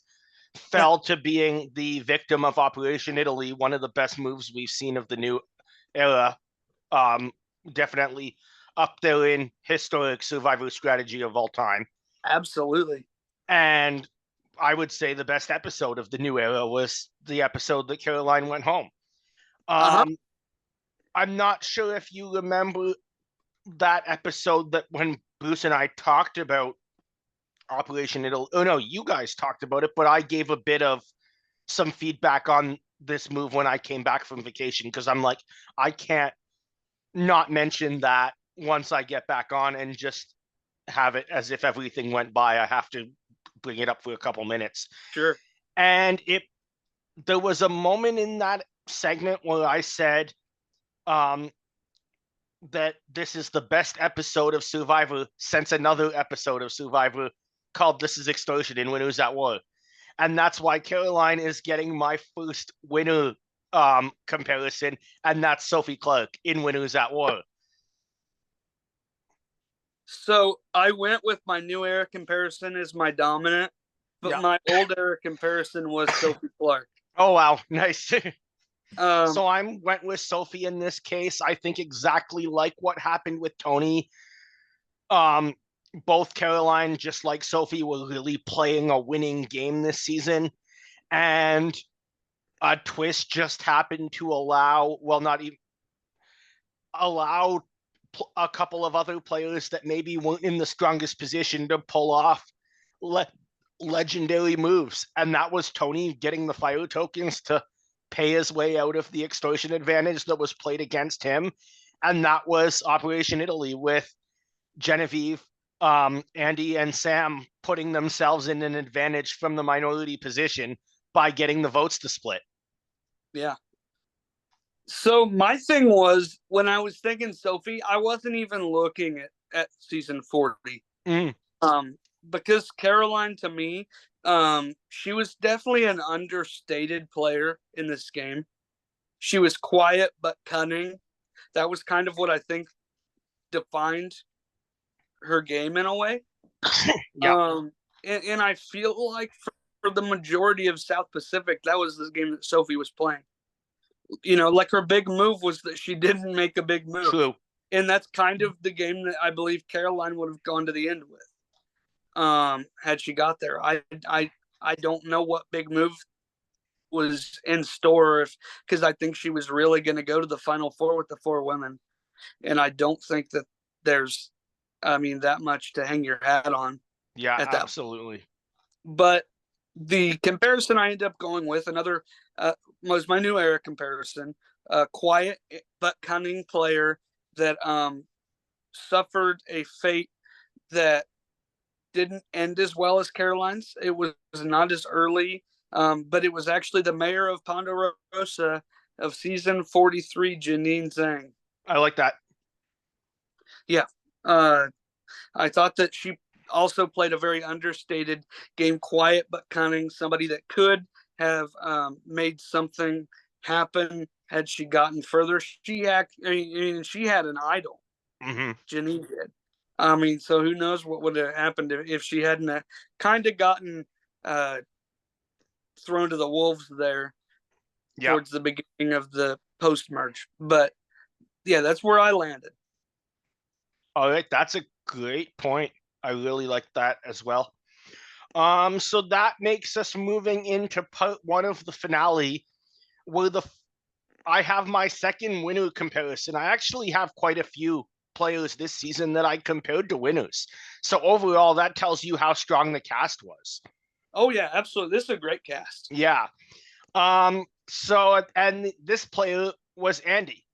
Fell to being the victim of Operation Italy, one of the best moves we've seen of the new era. Definitely up there in historic Survivor strategy of all time. Absolutely. And I would say the best episode of the new era was the episode that Caroline went home. I'm not sure if you remember that episode that when Bruce and I talked about Operation Italy. Oh no, you guys talked about it, but I gave a bit of some feedback on this move when I came back from vacation because I'm like, I can't not mention that once I get back on and just have it as if everything went by. I have to bring it up for a couple minutes. Sure. And there was a moment in that segment where I said that this is the best episode of Survivor since another episode of Survivor called This is Extortion in Winners at War. And that's why Caroline is getting my first winner comparison, and that's Sophie Clark in Winners at War. So I went with my new era comparison as my dominant, but my old era comparison was Sophie Clark. Oh, wow. Nice. So I went with Sophie in this case. I think exactly like what happened with Tony. Both Caroline, just like Sophie, were really playing a winning game this season. And a twist just happened to allow a couple of other players that maybe weren't in the strongest position to pull off legendary moves. And that was Tony getting the fire tokens to pay his way out of the extortion advantage that was played against him. And that was Operation Italy with Genevieve, Andy, and Sam putting themselves in an advantage from the minority position by getting the votes to split. Yeah. So my thing was, when I was thinking Sophie, I wasn't even looking at season 40. Because Caroline, to me, she was definitely an understated player in this game. She was quiet but cunning. That was kind of what I think defined her game in a way. And I feel like for the majority of South Pacific, that was the game that Sophie was playing. You know, like her big move was that she didn't make a big move. True. And that's kind of the game that I believe Caroline would have gone to the end with. had she got there. I don't know what big move was in store, because I think she was really going to go to the Final Four with the 4 women, and I don't think that there's, that much to hang your hat on. Yeah, at that. absolutely. But the comparison I end up going with, another was my new era comparison. Quiet but cunning player that suffered a fate that didn't end as well as Caroline's. It was not as early, but it was actually the mayor of Ponderosa of season 43, Janine Zhang. I like that. Yeah. I thought that she also played a very understated game, quiet but cunning, somebody that could have made something happen had she gotten further. She had an idol. Mm-hmm. Janine did. So who knows what would have happened if she hadn't kind of gotten thrown to the wolves there towards the beginning of the post-merge. But yeah, that's where I landed. All right, that's a great point. I really like that as well. So that makes us moving into part 1 of the finale, where I have my second winner comparison. I actually have quite a few players this season that I compared to winners. So overall, that tells you how strong the cast was. Oh yeah, absolutely. This is a great cast. Yeah. And this player was Andy.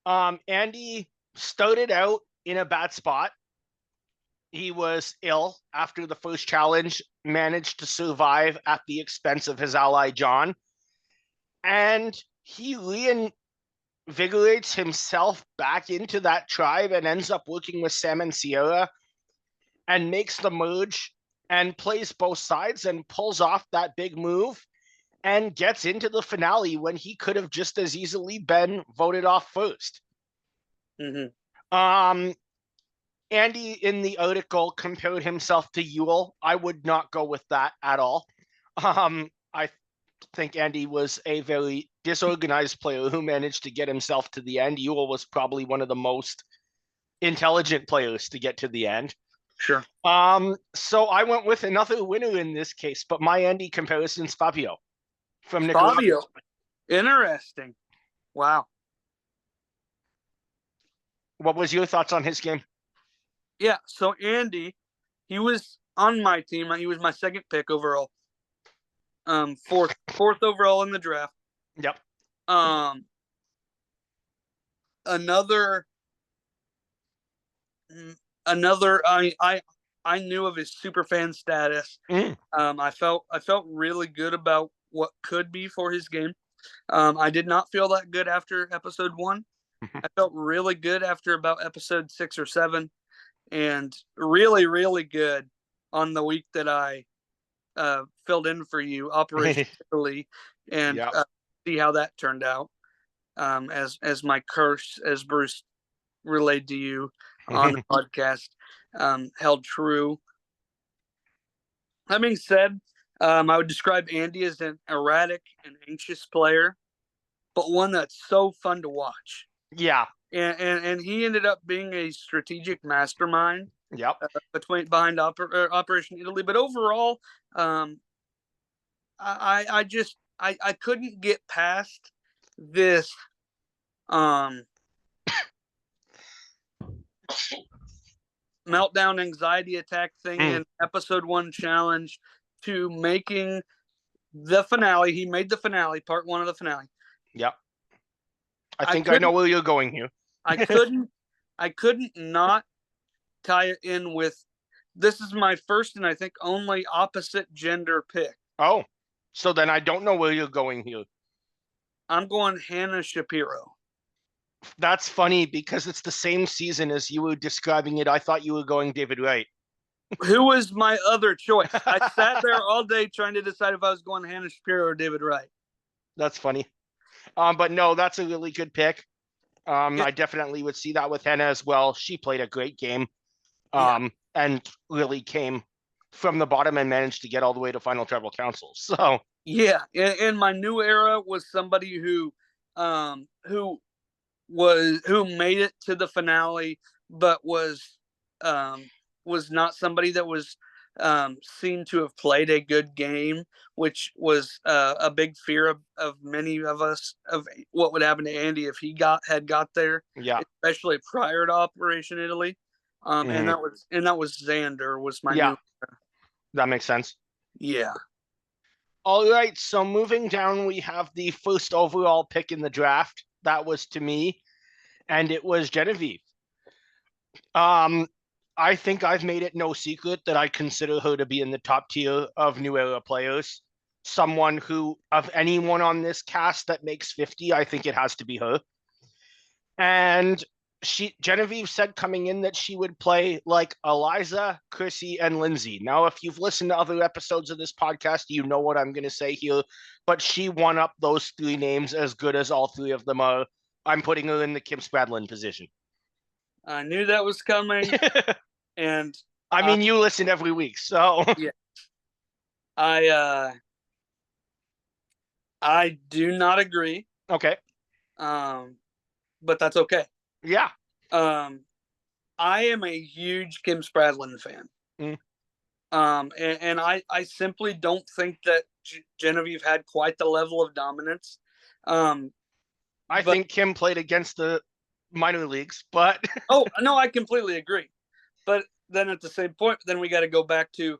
Andy started out in a bad spot. He was ill after the first challenge, managed to survive at the expense of his ally, John. And he reinvigorates himself back into that tribe and ends up working with Sam and Sierra and makes the merge and plays both sides and pulls off that big move and gets into the finale when he could have just as easily been voted off first. Mm-hmm. Andy in the article compared himself to Yule. I would not go with that at all. I think Andy was a very disorganized player who managed to get himself to the end. Yule was probably one of the most intelligent players to get to the end. Sure. So I went with another winner in this case, but my Andy comparison is Fabio from Nickelodeon. Fabio. Interesting. Wow. What was your thoughts on his game? Yeah, so Andy, he was on my team. He was my second pick overall. Fourth overall in the draft. Yep. Another I knew of his super fan status. I felt really good about what could be for his game. I did not feel that good after episode 1. I felt really good after about episode 6 or 7, and really, really good on the week that I filled in for you, Operation Italy, and see how that turned out. As my curse, as Bruce relayed to you on the podcast, held true. That being said, I would describe Andy as an erratic and anxious player, but one that's so fun to watch. Yeah. And he ended up being a strategic mastermind. Yep. Behind Operation Italy, but overall, I couldn't get past this meltdown anxiety attack thing in episode 1 challenge to making the finale. He made the finale, part 1 of the finale. Yep. I think I know where you're going here. I couldn't not tie it in with, this is my first and I think only opposite gender pick. Oh, so then I don't know where you're going here. I'm going Hannah Shapiro. That's funny because it's the same season as you were describing it. I thought you were going David Wright. Who was my other choice? I sat there all day trying to decide if I was going Hannah Shapiro or David Wright. That's funny. But no, that's a really good pick. I definitely would see that with Hannah as well. She played a great game and really came from the bottom and managed to get all the way to Final Tribal Council. So yeah, and my new era was somebody who made it to the finale, but was was not somebody that was seen to have played a good game, which was a big fear of many of us of what would happen to Andy if he had got there, Yeah. especially prior to Operation Italy. And that was Xander was my new. That makes sense. Yeah. All right, so moving down, we have the first overall pick in the draft. That was to me, and it was Genevieve. I think I've made it no secret that I consider her to be in the top tier of New Era players. Someone who, of anyone on this cast that makes 50, I think it has to be her. And Genevieve said coming in that she would play like Eliza, Chrissy, and Lindsay. Now, if you've listened to other episodes of this podcast, you know what I'm going to say here, but she won up those three names as good as all three of them are. I'm putting her in the Kim Spradlin position. I knew that was coming. And I mean, you listen every week, so yeah. I do not agree. Okay. But that's okay. Yeah. I am a huge Kim Spradlin fan. And I simply don't think that Genevieve had quite the level of dominance. I think Kim played against the minor leagues, but oh no, I completely agree. But then at the same point, then we got to go back to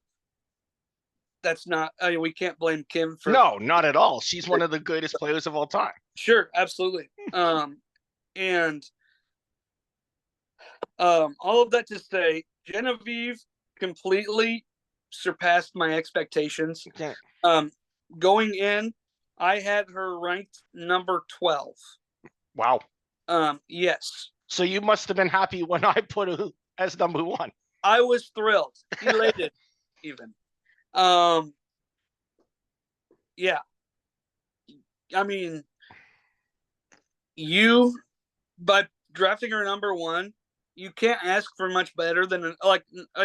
that's not. I mean, we can't blame Kim for. No, not at all. She's one of the greatest players of all time. Sure, absolutely. And all of that to say, Genevieve completely surpassed my expectations. Okay. Going in, I had her ranked number 12. Wow. Yes. So you must have been happy when I put her as number 1. I was thrilled, elated, even. Yeah. I mean, by drafting her number 1, you can't ask for much better than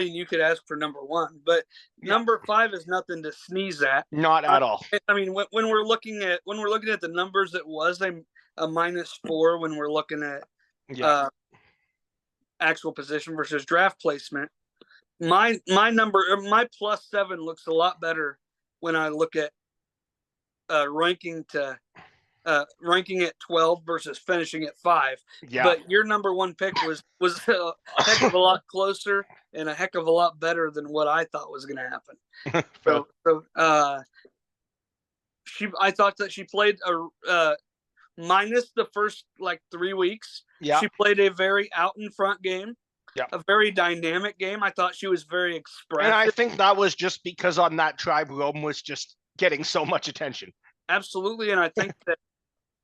you could ask for number 1, but number 5 is nothing to sneeze at. Not at all. I mean, when we're looking at the numbers, it was a -4 when we're looking at actual position versus draft placement. My +7 looks a lot better when I look at ranking at 12 versus finishing at 5. Yeah. But your number 1 pick was a heck of a lot closer and a heck of a lot better than what I thought was going to happen. I thought that she played minus the first 3 weeks. Yeah. She played a very out in front game. Yeah. A very dynamic game. I thought she was very expressive. And I think that was just because on that tribe, Rome was just getting so much attention. Absolutely. And I think that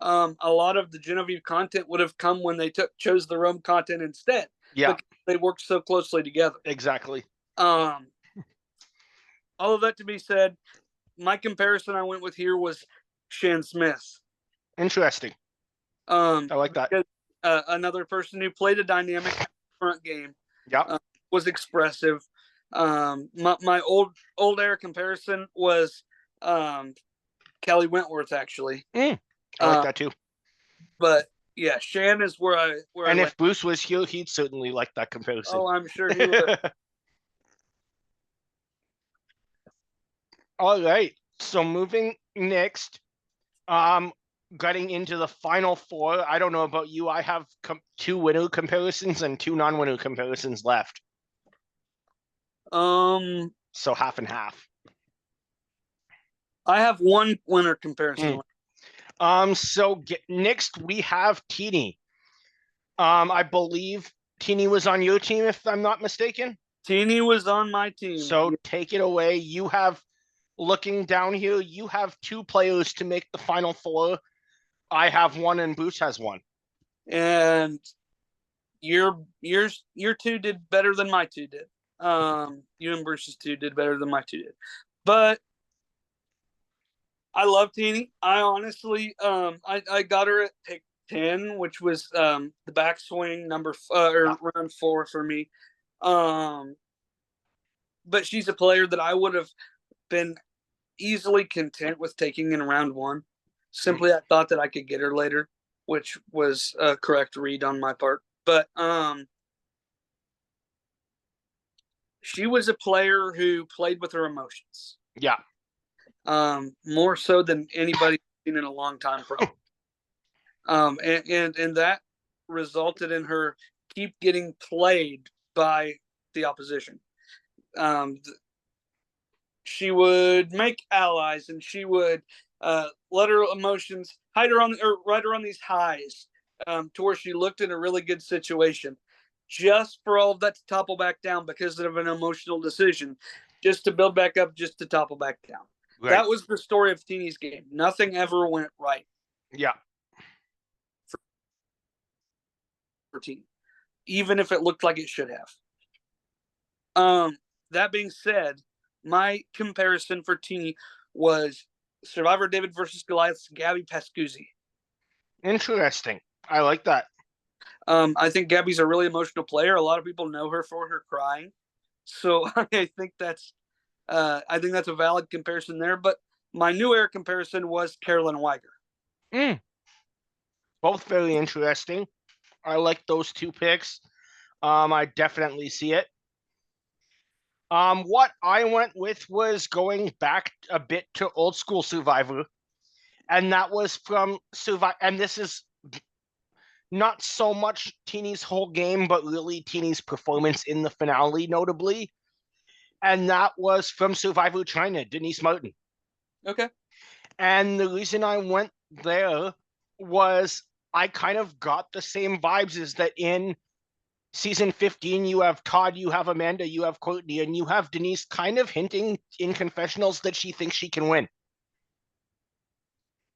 a lot of the Genevieve content would have come when they chose the Rome content instead. Yeah. Because they worked so closely together. Exactly. All of that to be said, my comparison I went with here was Shan Smith. Interesting. I like that. Because, another person who played a dynamic front game. Yeah. Was expressive. My old era comparison was Kelly Wentworth, actually. I like that too. But yeah, Shan is where I if Bruce was here, he'd certainly like that comparison. Oh, I'm sure he would. All right. So moving next, getting into the final 4. I don't know about you. I have 2 winner comparisons and 2 non-winner comparisons left. So half and half. I have 1 winner comparison. So next we have Teeny. I believe Teeny was on your team, if I'm not mistaken. Teeny was on my team. So take it away. You have, looking down here, you have 2 players to make the final 4. I have 1 and Bruce has 1. And your 2 did better than my 2 did. You and Bruce's 2 did better than my 2 did. But I love Teeny. I honestly, I got her at pick 10, which was the backswing round 4 for me. But she's a player that I would have been easily content with taking in round 1. Simply, I thought that I could get her later, which was a correct read on my part. But she was a player who played with her emotions. Yeah. More so than anybody seen in a long time, probably. And that resulted in her keep getting played by the opposition. She would make allies, and she would let her emotions hide her on or ride her on these highs to where she looked in a really good situation, just for all of that to topple back down because of an emotional decision, just to build back up, just to topple back down. Right. That was the story of Teeny's game. Nothing ever went right. Yeah. For Teeny, even if it looked like it should have. That being said, my comparison for Teeny was Survivor David versus Goliath's Gabby Pascuzzi. Interesting. I like that. I think Gabby's a really emotional player. A lot of people know her for her crying, so I think that's a valid comparison there. But my new era comparison was Carolyn Weiger. Both very interesting. I like those two picks. I definitely see it. What I went with was going back a bit to old school Survivor, and that was from Survivor. And this is not so much Teeny's whole game, but really Teeny's performance in the finale, notably. And that was from Survivor China, Denise Martin. Okay. And the reason I went there was I kind of got the same vibes as that in season 15, you have Todd, you have Amanda, you have Courtney, and you have Denise kind of hinting in confessionals that she thinks she can win.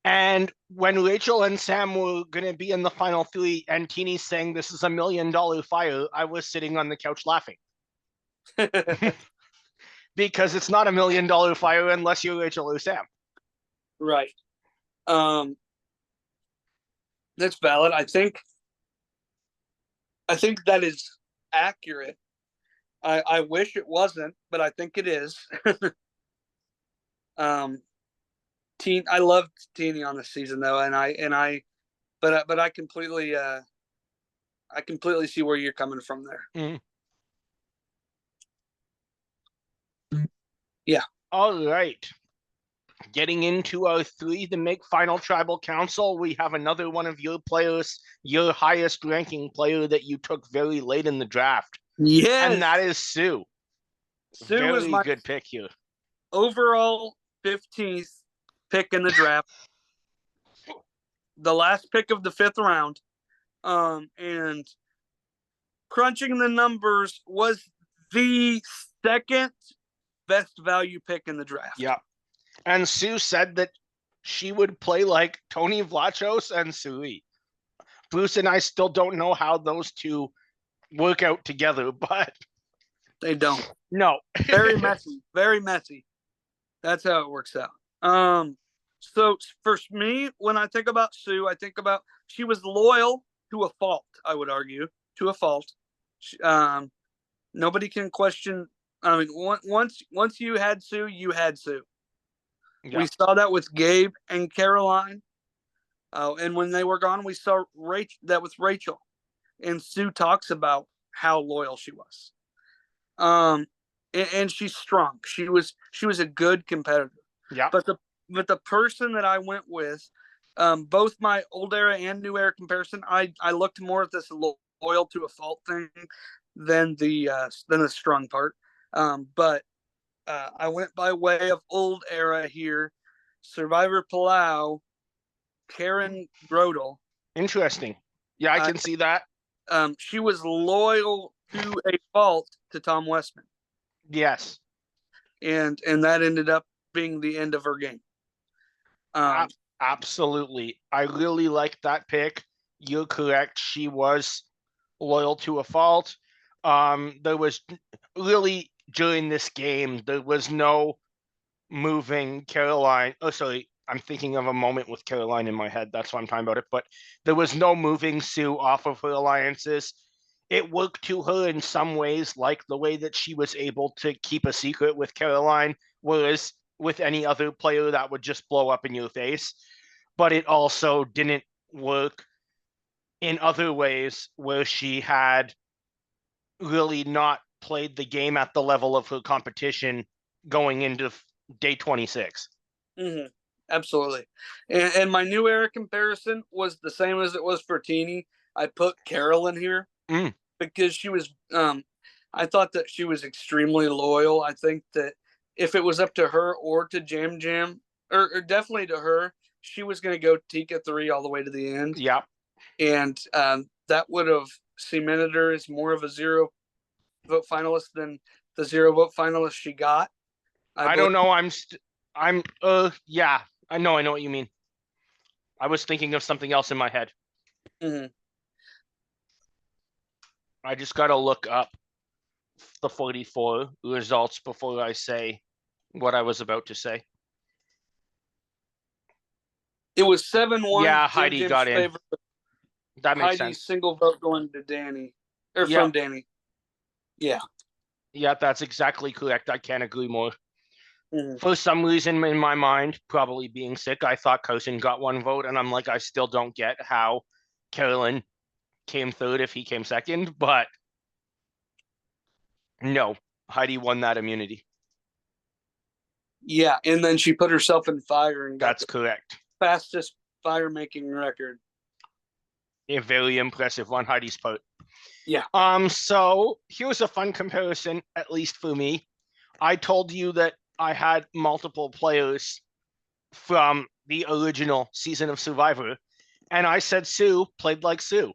And when Rachel and Sam were going to be in the final three and Teeny's saying this is $1 million fire, I was sitting on the couch laughing. Because it's not $1 million fire unless you're Rachel or Sam. Right. That's valid. I think that is accurate. I wish it wasn't, but I think it is. I loved Teeny on this season though, but I completely see where you're coming from there. Mm. Yeah. All right. Getting into our three to make final tribal council, we have another one of your players, your highest ranking player that you took very late in the draft. Yes. And that is Sue. Sue very was my good pick here. Overall 15th pick in the draft. The last pick of the 5th round. And crunching the numbers was the second best value pick in the draft. Yeah. And Sue said that she would play like Tony Vlachos and Sui. Bruce and I still don't know how those two work out together, but they don't. No. Very messy. Very messy. That's how it works out. So for me, when I think about Sue, I think about she was loyal to a fault, I would argue, to a fault. Nobody can question. I mean, once you had Sue, you had Sue. Yeah. We saw that with Gabe and Caroline. And when they were gone, we saw that with Rachel. And Sue talks about how loyal she was. And she's strong. She was a good competitor. Yeah. But the person that I went with, both my old era and new era comparison, I looked more at this loyal to a fault thing than the strong part. But I went by way of old era here. Survivor Palau, Karen Brodel. Interesting. Yeah, I can see that. She was loyal to a fault to Tom Westman. Yes. And that ended up being the end of her game. Absolutely. I really like that pick. You're correct. She was loyal to a fault. There was really, during this game, there was no moving Caroline. Oh, sorry. I'm thinking of a moment with Caroline in my head. That's why I'm talking about it. But there was no moving Sue off of her alliances. It worked to her in some ways, like the way that she was able to keep a secret with Caroline, whereas with any other player that would just blow up in your face. But it also didn't work in other ways where she had really not played the game at the level of her competition going into day 26. Mm-hmm. Absolutely. And my new era comparison was the same as it was for Teeny. I put Carolyn here because she was, I thought that she was extremely loyal. I think that if it was up to her or to Jam Jam, or definitely to her, she was going to go Tika 3 all the way to the end. Yeah. And that would have cemented her as more of a 0 vote finalist than the 0 vote finalist she got. I don't know. Yeah, I know what you mean. I was thinking of something else in my head. Mm-hmm. I just got to look up the 44 results before I say what I was about to say. It was 7-1. Yeah, Heidi got in. Favor. That makes Heidi's sense. Single vote going to Danny, or Yeah. from Danny. Yeah. Yeah, that's exactly correct. I can't agree more. Mm-hmm. For some reason in my mind, probably being sick, I thought Cousin got 1 vote, and I'm like, I still don't get how Carolyn came third if he came second, but no, Heidi won that immunity. Yeah, and then she put herself in fire and got That's correct. fastest fire making record. A very impressive one, Heidi's part. Yeah. So here's a fun comparison, at least for me. I told you that I had multiple players from the original season of Survivor, and I said Sue played like Sue.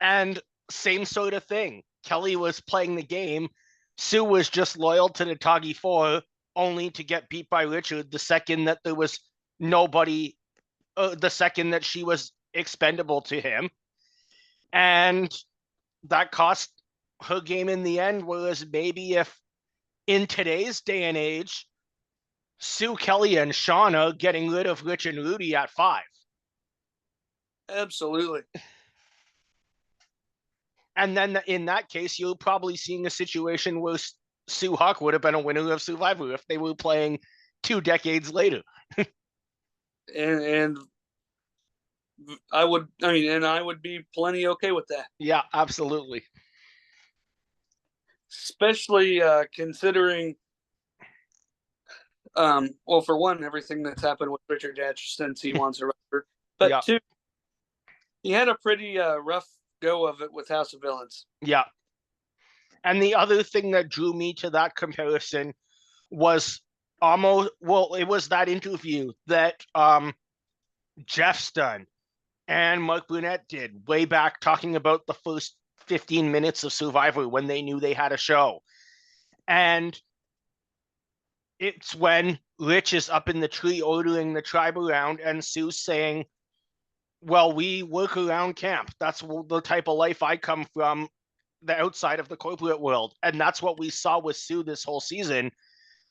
And same sort of thing. Kelly was playing the game. Sue was just loyal to the Toggy 4, only to get beat by Richard the second that there was nobody, the second that she was expendable to him. And that cost her game in the end, whereas maybe if in today's day and age, Sue, Kelly, and Shauna getting rid of Rich and Rudy at 5. Absolutely. And then in that case, you're probably seeing a situation where Sue Hawk would have been a winner of Survivor if they were playing 2 decades later. and I would be plenty okay with that. Yeah, absolutely. Especially considering, well, for one, everything that's happened with Richard Hatch since he won Survivor, but Yeah. 2, he had a pretty rough go of it with House of Villains. Yeah. And the other thing that drew me to that comparison was it was that interview that Jeff's done and Mark Burnett did way back, talking about the first 15 minutes of Survivor when they knew they had a show. And it's when Rich is up in the tree ordering the tribe around, and Sue's saying, well, we work around camp. That's the type of life I come from, the outside of the corporate world. And that's what we saw with Sue this whole season.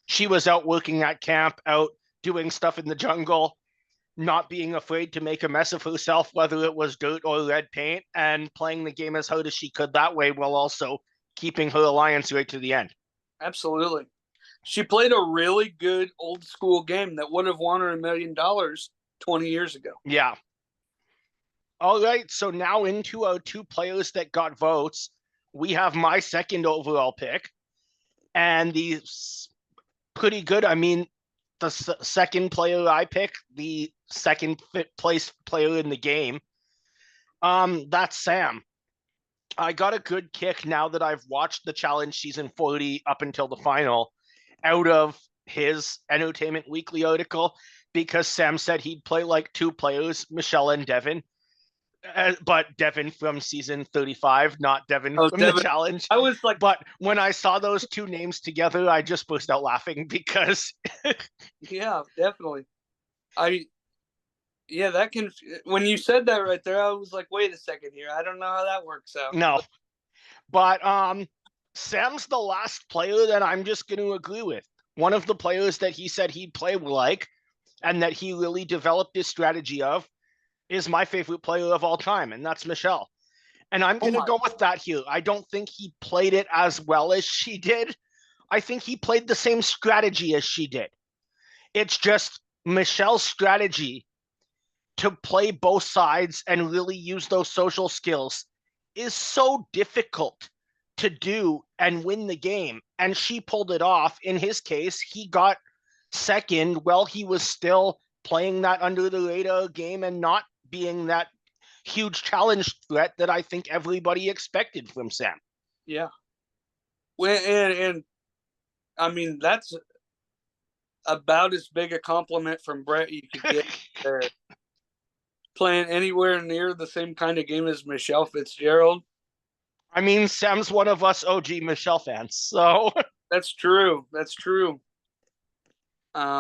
She was out working at camp, out doing stuff in the jungle, not being afraid to make a mess of herself, whether it was dirt or red paint, and playing the game as hard as she could that way, while also keeping her alliance right to the end. Absolutely. She played a really good old school game that would have won her $1 million 20 years ago. Yeah. All right, so now into our 2 players that got votes. We have my second overall pick, and the pretty good. I mean, the second player I pick, the second place player in the game. That's Sam. I got a good kick now that I've watched the challenge season 40 up until the final out of his Entertainment Weekly article, because Sam said he'd play like 2 players, Michelle and Devin. But Devin from season 35, not Devin from Devin. the challenge. I was like, but when I saw those 2 names together, I just burst out laughing because yeah, definitely. When you said that right there, I was like, wait a second here. I don't know how that works out. No. But Sam's the last player that I'm just going to agree with. One of the players that he said he'd play like, and that he really developed his strategy of, is my favorite player of all time, and that's Michelle. And I'm going to go with that here. I don't think he played it as well as she did. I think he played the same strategy as she did. It's just Michelle's strategy to play both sides and really use those social skills is so difficult to do and win the game. And she pulled it off. In his case, he got second while he was still playing that under the radar game and not being that huge challenge threat that I think everybody expected from Sam. Yeah. And I mean, that's about as big a compliment from Brett you could get there. Playing anywhere near the same kind of game as Michelle Fitzgerald. I mean, Sam's one of us OG Michelle fans, so that's true. Yeah,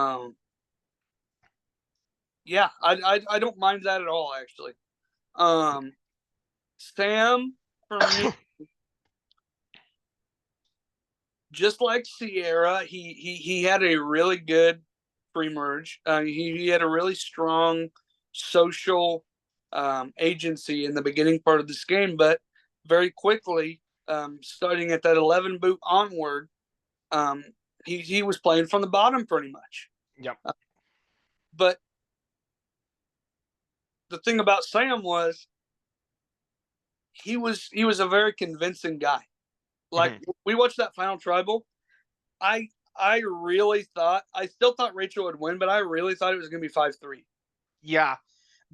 I don't mind that at all, actually. Sam, for me, just like Sierra, he had a really good pre-merge. He had a really strong social agency in the beginning part of this game, but very quickly, starting at that 11 boot onward, he was playing from the bottom pretty much. Yep. But the thing about Sam was he was a very convincing guy. Like we watched that final tribal, I really thought, I still thought Rachel would win, but I really thought it was going to be 5-3. Yeah.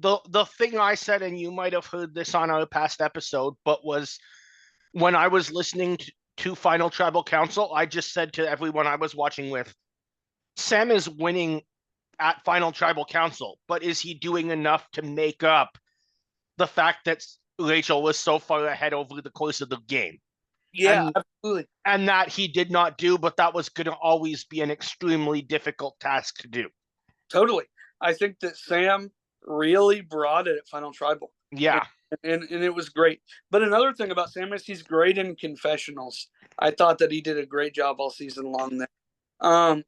The thing I said, and you might have heard this on our past episode, but was when I was listening to Final Tribal Council, I just said to everyone I was watching with, Sam is winning at Final Tribal Council, but is he doing enough to make up the fact that Rachel was so far ahead over the course of the game? Yeah, absolutely. And that he did not do, but that was going to always be an extremely difficult task to do. Totally. I think that Sam really brought it at Final Tribal. Yeah. And it was great. But another thing about Sam is he's great in confessionals. I thought that he did a great job all season long there.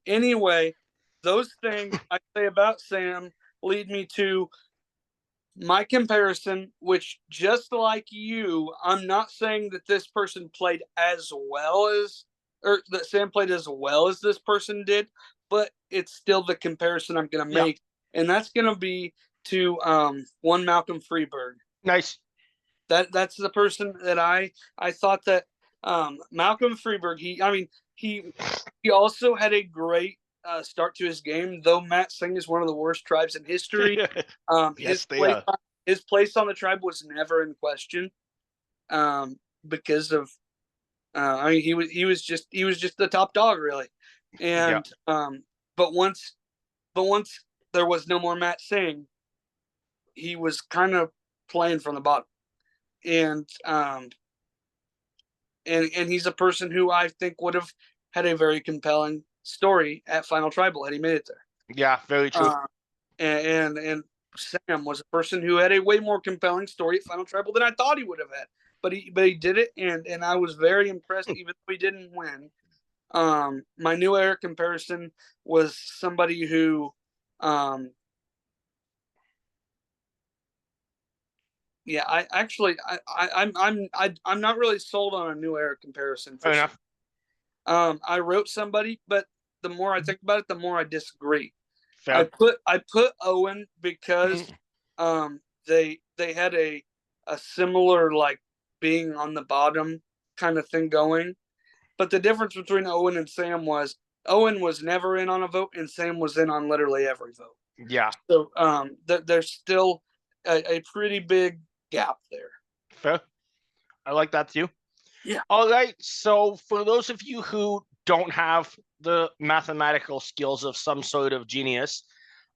Anyway, those things I say about Sam lead me to my comparison, which just like you, I'm not saying that this person played as well as, or that Sam played as well as this person did, but it's still the comparison I'm going to make. And that's going to be to one Malcolm Freeberg. Nice. That's the person that I thought that Malcolm Freeberg, he also had a great start to his game, though Matt Singh is one of the worst tribes in history. Yes, his place on the tribe was never in question because of he was just the top dog, really. And but once there was no more Matt Singh, he was kind of playing from the bottom. And he's a person who I think would have had a very compelling story at Final Tribal had he made it there. Yeah, very true. And Sam was a person who had a way more compelling story at Final Tribal than I thought he would have had. But he did it, and I was very impressed, even though he didn't win. My new era comparison was somebody who I'm not really sold on a new era comparison. Fair enough. I wrote somebody, but the more I think about it, the more I disagree. Fair. I put Owen because they had a similar like being on the bottom kind of thing going. But the difference between Owen and Sam was Owen was never in on a vote and Sam was in on literally every vote. Yeah. So there's still a pretty big gap there. Fair. I like that too. Yeah. All right. So for those of you who don't have the mathematical skills of some sort of genius,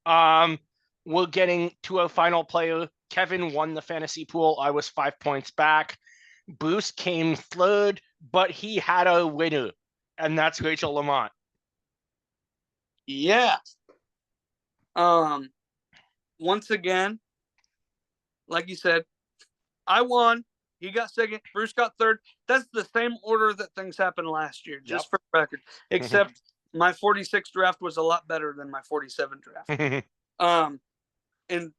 we're getting to a final player. Kevin won the fantasy pool. I was 5 points back. Bruce came third, but he had a winner, and that's Rachel Lamont. Yeah. Once again, like you said, I won. He got second. Bruce got third. That's the same order that things happened last year, just for the record. Except my 46 draft was a lot better than my 47 draft. And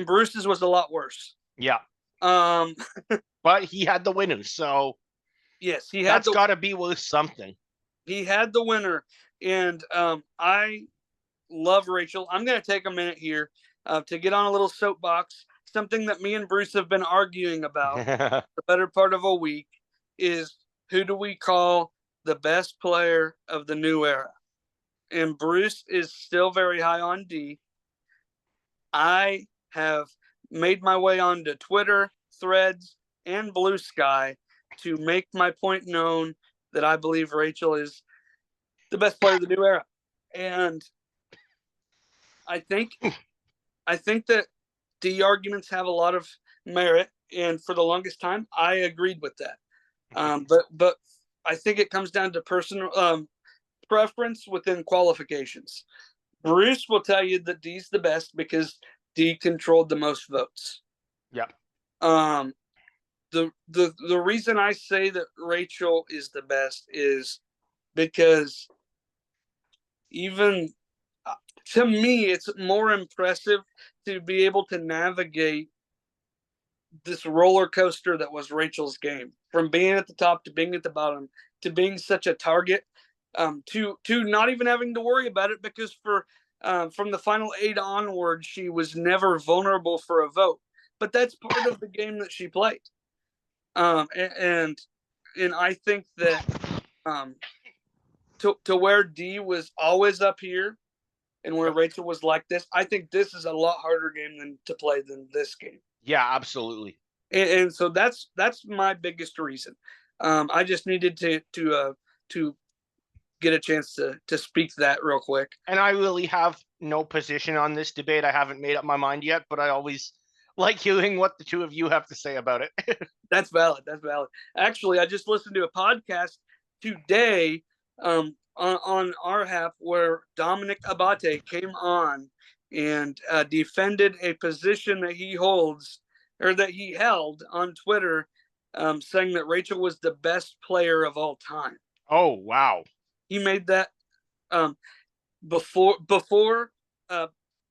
Bruce's was a lot worse. Yeah. But he had the winner, so yes, he had. That's got to be worth something. He had the winner, and I love Rachel. I'm going to take a minute here to get on a little soapbox. Something that me and Bruce have been arguing about the better part of a week. is who do we call the best player of the new era? And Bruce is still very high on D. I have made my way onto Twitter, Threads, and Blue Sky to make my point known that I believe Rachel is the best player of the new era. And I think that D arguments have a lot of merit, and for the longest time, I agreed with that. But I think it comes down to personal preference within qualifications. Bruce will tell you that D's the best because D controlled the most votes. Yeah. The reason I say that Rachel is the best is because even to me, it's more impressive to be able to navigate this roller coaster that was Rachel's game, from being at the top to being at the bottom to being such a target, to not even having to worry about it because from the final 8 onward, she was never vulnerable for a vote. But that's part of the game that she played. And I think that to where D was always up here and where Rachel was like this, I think this is a lot harder game to play than this game. Yeah, absolutely. And so that's my biggest reason. I just needed to get a chance to speak that real quick. And I really have no position on this debate. I haven't made up my mind yet, but I always like hearing what the two of you have to say about it. That's valid. Actually, I just listened to a podcast today on our half where Dominic Abate came on and defended a position that he holds or that he held on Twitter, saying that Rachel was the best player of all time. Oh, wow. He made that before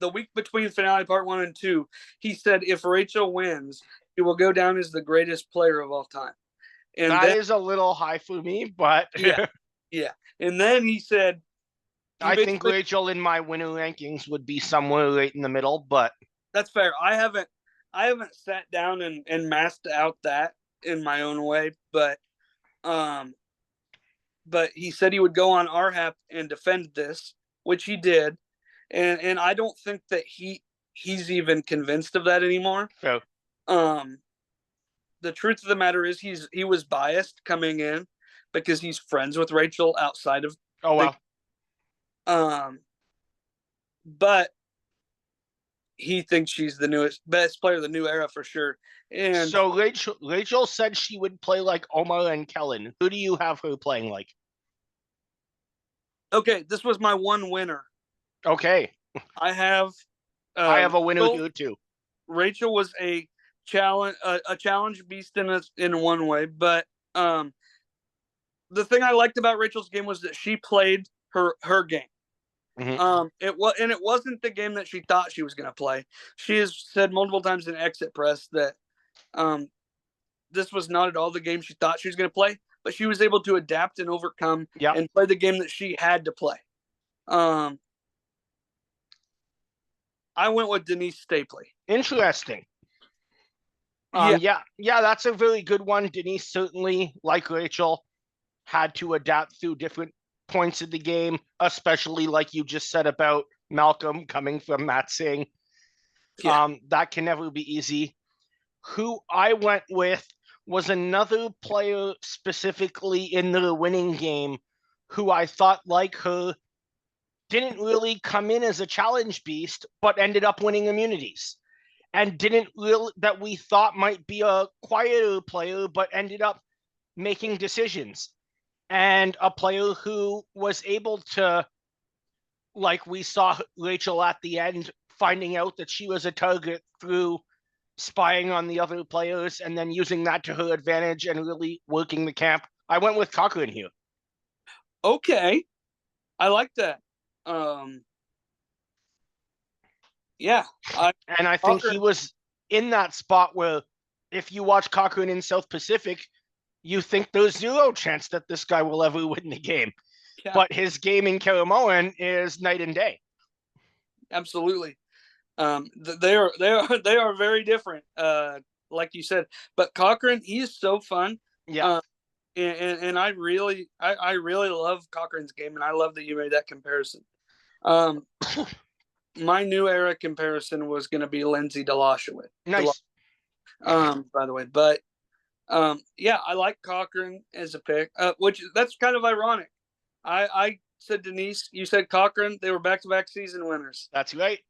the week between finale part 1 and 2. He said if Rachel wins, he will go down as the greatest player of all time. And that is a little high for me, but yeah. And then he said, I think Rachel in my winner rankings would be somewhere right in the middle, but that's fair. I haven't sat down and masked out that in my own way, but he said he would go on RHAP and defend this, which he did. And I don't think that he's even convinced of that anymore. So the truth of the matter is he was biased coming in because he's friends with Rachel outside of but he thinks she's the best player of the new era for sure. And so Rachel said she would play like Omar and Kellen. Who do you have her playing like? Okay, this was my one winner. Okay. I have a winner here too. Rachel was a challenge beast in one way, but the thing I liked about Rachel's game was that she played her game. Mm-hmm. It wasn't the game that she thought she was going to play. She has said multiple times in Exit Press that this was not at all the game she thought she was going to play, but she was able to adapt and overcome and play the game that she had to play. I went with Denise Stapley. Interesting. Yeah, that's a very good one. Denise certainly, like Rachel, had to adapt through different points of the game, especially like you just said about Malcolm coming from Matt Singh. That can never be easy. Who I went with was another player specifically in the winning game who I thought, like her, didn't really come in as a challenge beast, but ended up winning immunities. And that we thought might be a quieter player, but ended up making decisions. And a player who was able to, like we saw Rachel at the end, finding out that she was a target through spying on the other players and then using that to her advantage and really working the camp. I went with Cochran here. Okay. I like that. I think he was in that spot where if you watch Cochran in South Pacific, you think there's zero chance that this guy will ever win the game. Yeah. But his game in Karamoan is night and day. Absolutely. They are very different, like you said. But Cochran, he's so fun. Yeah. and I really love Cochran's game, and I love that you made that comparison. My new era comparison was going to be Lindsay Delashaway. Nice. By the way, but yeah, I like Cochran as a pick, which that's kind of ironic. I said Denise, you said Cochran. They were back-to-back season winners. That's right.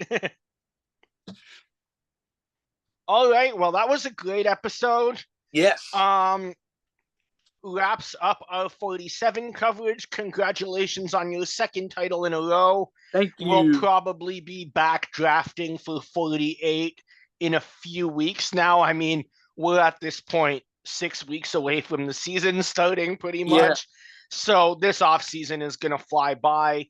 All right. Well, that was a great episode. Yes. Wraps up our 47 coverage. Congratulations on your second title in a row. Thank you. We'll probably be back drafting for 48 in a few weeks now. I mean, we're at this point 6 weeks away from the season starting pretty much. Yeah. So this offseason is going to fly by.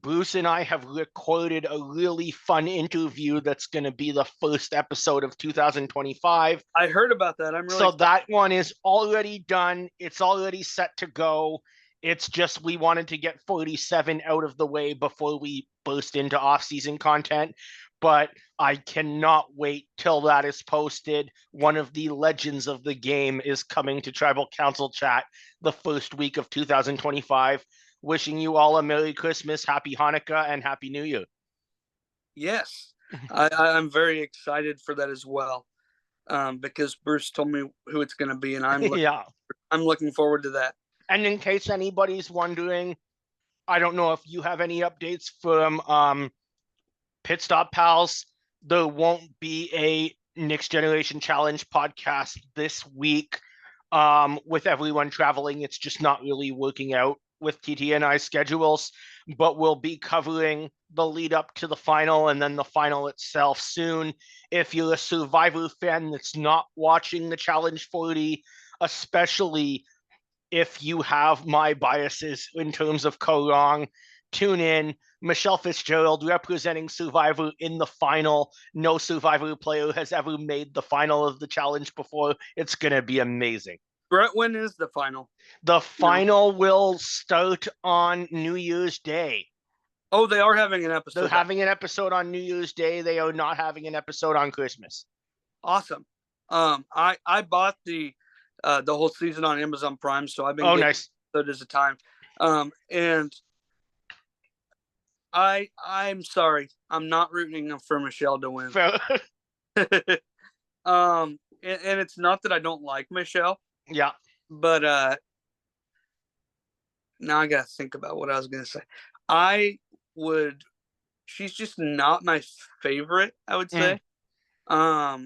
Bruce and I have recorded a really fun interview that's going to be the first episode of 2025. I heard about that. I'm really so that one is already done. It's already set to go. It's just we wanted to get 47 out of the way before we burst into off-season content. But I cannot wait till that is posted. One of the legends of the game is coming to Tribal Council Chat the first week of 2025. Wishing you all a Merry Christmas, Happy Hanukkah, and Happy New Year. Yes, I'm very excited for that as well, because Bruce told me who it's going to be, and I'm looking forward to that. And in case anybody's wondering, I don't know if you have any updates from Pit Stop Pals. There won't be a Next Generation Challenge podcast this week. With everyone traveling, it's just not really working out with TT and I's schedules, but we'll be covering the lead up to the final and then the final itself soon. If you're a Survivor fan that's not watching the Challenge 40, especially if you have my biases in terms of Korong, tune in. Michelle Fitzgerald representing Survivor in the final. No Survivor player has ever made the final of the challenge before. It's going to be amazing. Brett, when is the final? The final will start on New Year's Day. Oh, they are having an episode. They're having an episode on New Year's Day. They are not having an episode on Christmas. Awesome. I bought the whole season on Amazon Prime, so I've been getting nice. Episode at a time. And I'm sorry, I'm not rooting for Michelle to win. And it's not that I don't like Michelle. Yeah. But now I gotta think about what I was gonna say. She's just not my favorite, I would say. I'd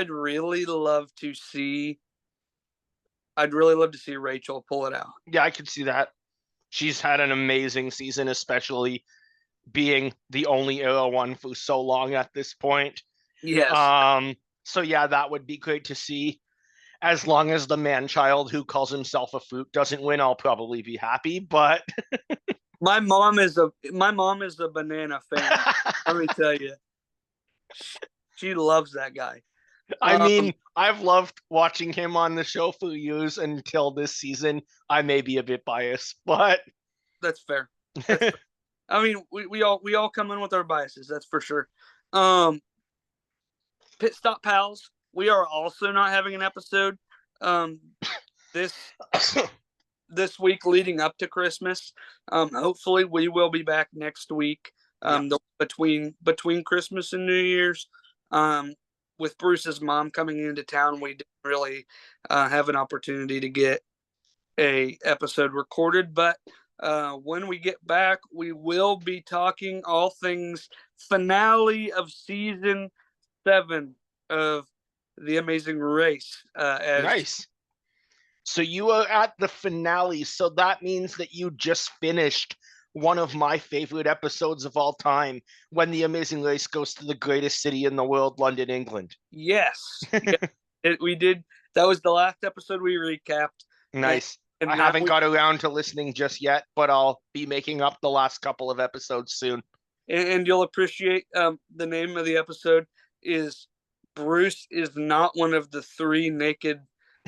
really love to see Rachel pull it out. Yeah, I could see that. She's had an amazing season, especially being the only Era 1 for so long at this point. Yes. So yeah, that would be great to see. As long as the man-child who calls himself a fruit doesn't win, I'll probably be happy. But my mom is a banana fan. Let me tell you, she loves that guy. I mean, I've loved watching him on the show for years until this season. I may be a bit biased, but that's fair. I mean, we all come in with our biases. That's for sure. Pit Stop Pals, we are also not having an episode this week leading up to Christmas. Hopefully we will be back next week, between Christmas and New Year's. With Bruce's mom coming into town, we didn't really have an opportunity to get a episode recorded, but when we get back, we will be talking all things finale of season 7 of The Amazing Race. Nice. So you are at the finale, so that means that you just finished one of my favorite episodes of all time, when The Amazing Race goes to the greatest city in the world, London, England. Yes. We did. That was the last episode we recapped. Nice. And I haven't got around to listening just yet, but I'll be making up the last couple of episodes soon. And you'll appreciate the name of the episode is Bruce is not one of the 3 naked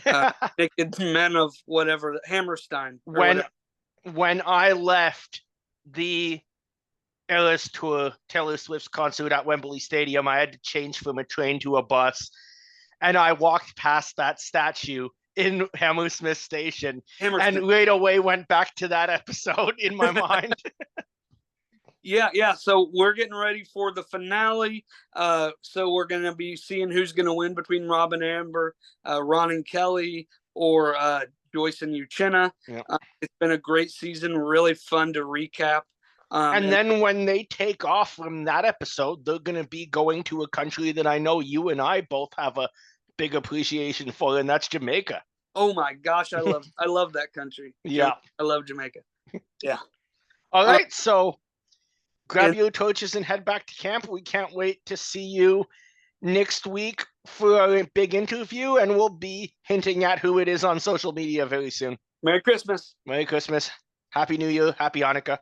men of whatever, Hammerstein. When I left the Eras Tour Taylor Swift's concert at Wembley Stadium, I had to change from a train to a bus, and I walked past that statue, in Hammersmith Station, Hammersmith. and right away went back to that episode in my mind. Yeah. So we're getting ready for the finale. So we're going to be seeing who's going to win between Rob and Amber, Ron and Kelly, or Joyce and Uchenna. Yeah. It's been a great season, really fun to recap. And then when they take off from that episode, they're going to be going to a country that I know you and I both have a big appreciation for, and that's Jamaica. Oh my gosh, I love that country. Yeah. I love Jamaica. Yeah. All right, so grab your torches and head back to camp. We can't wait to see you next week for a big interview, and we'll be hinting at who it is on social media very soon. Merry Christmas. Merry Christmas. Happy New Year. Happy Hanukkah.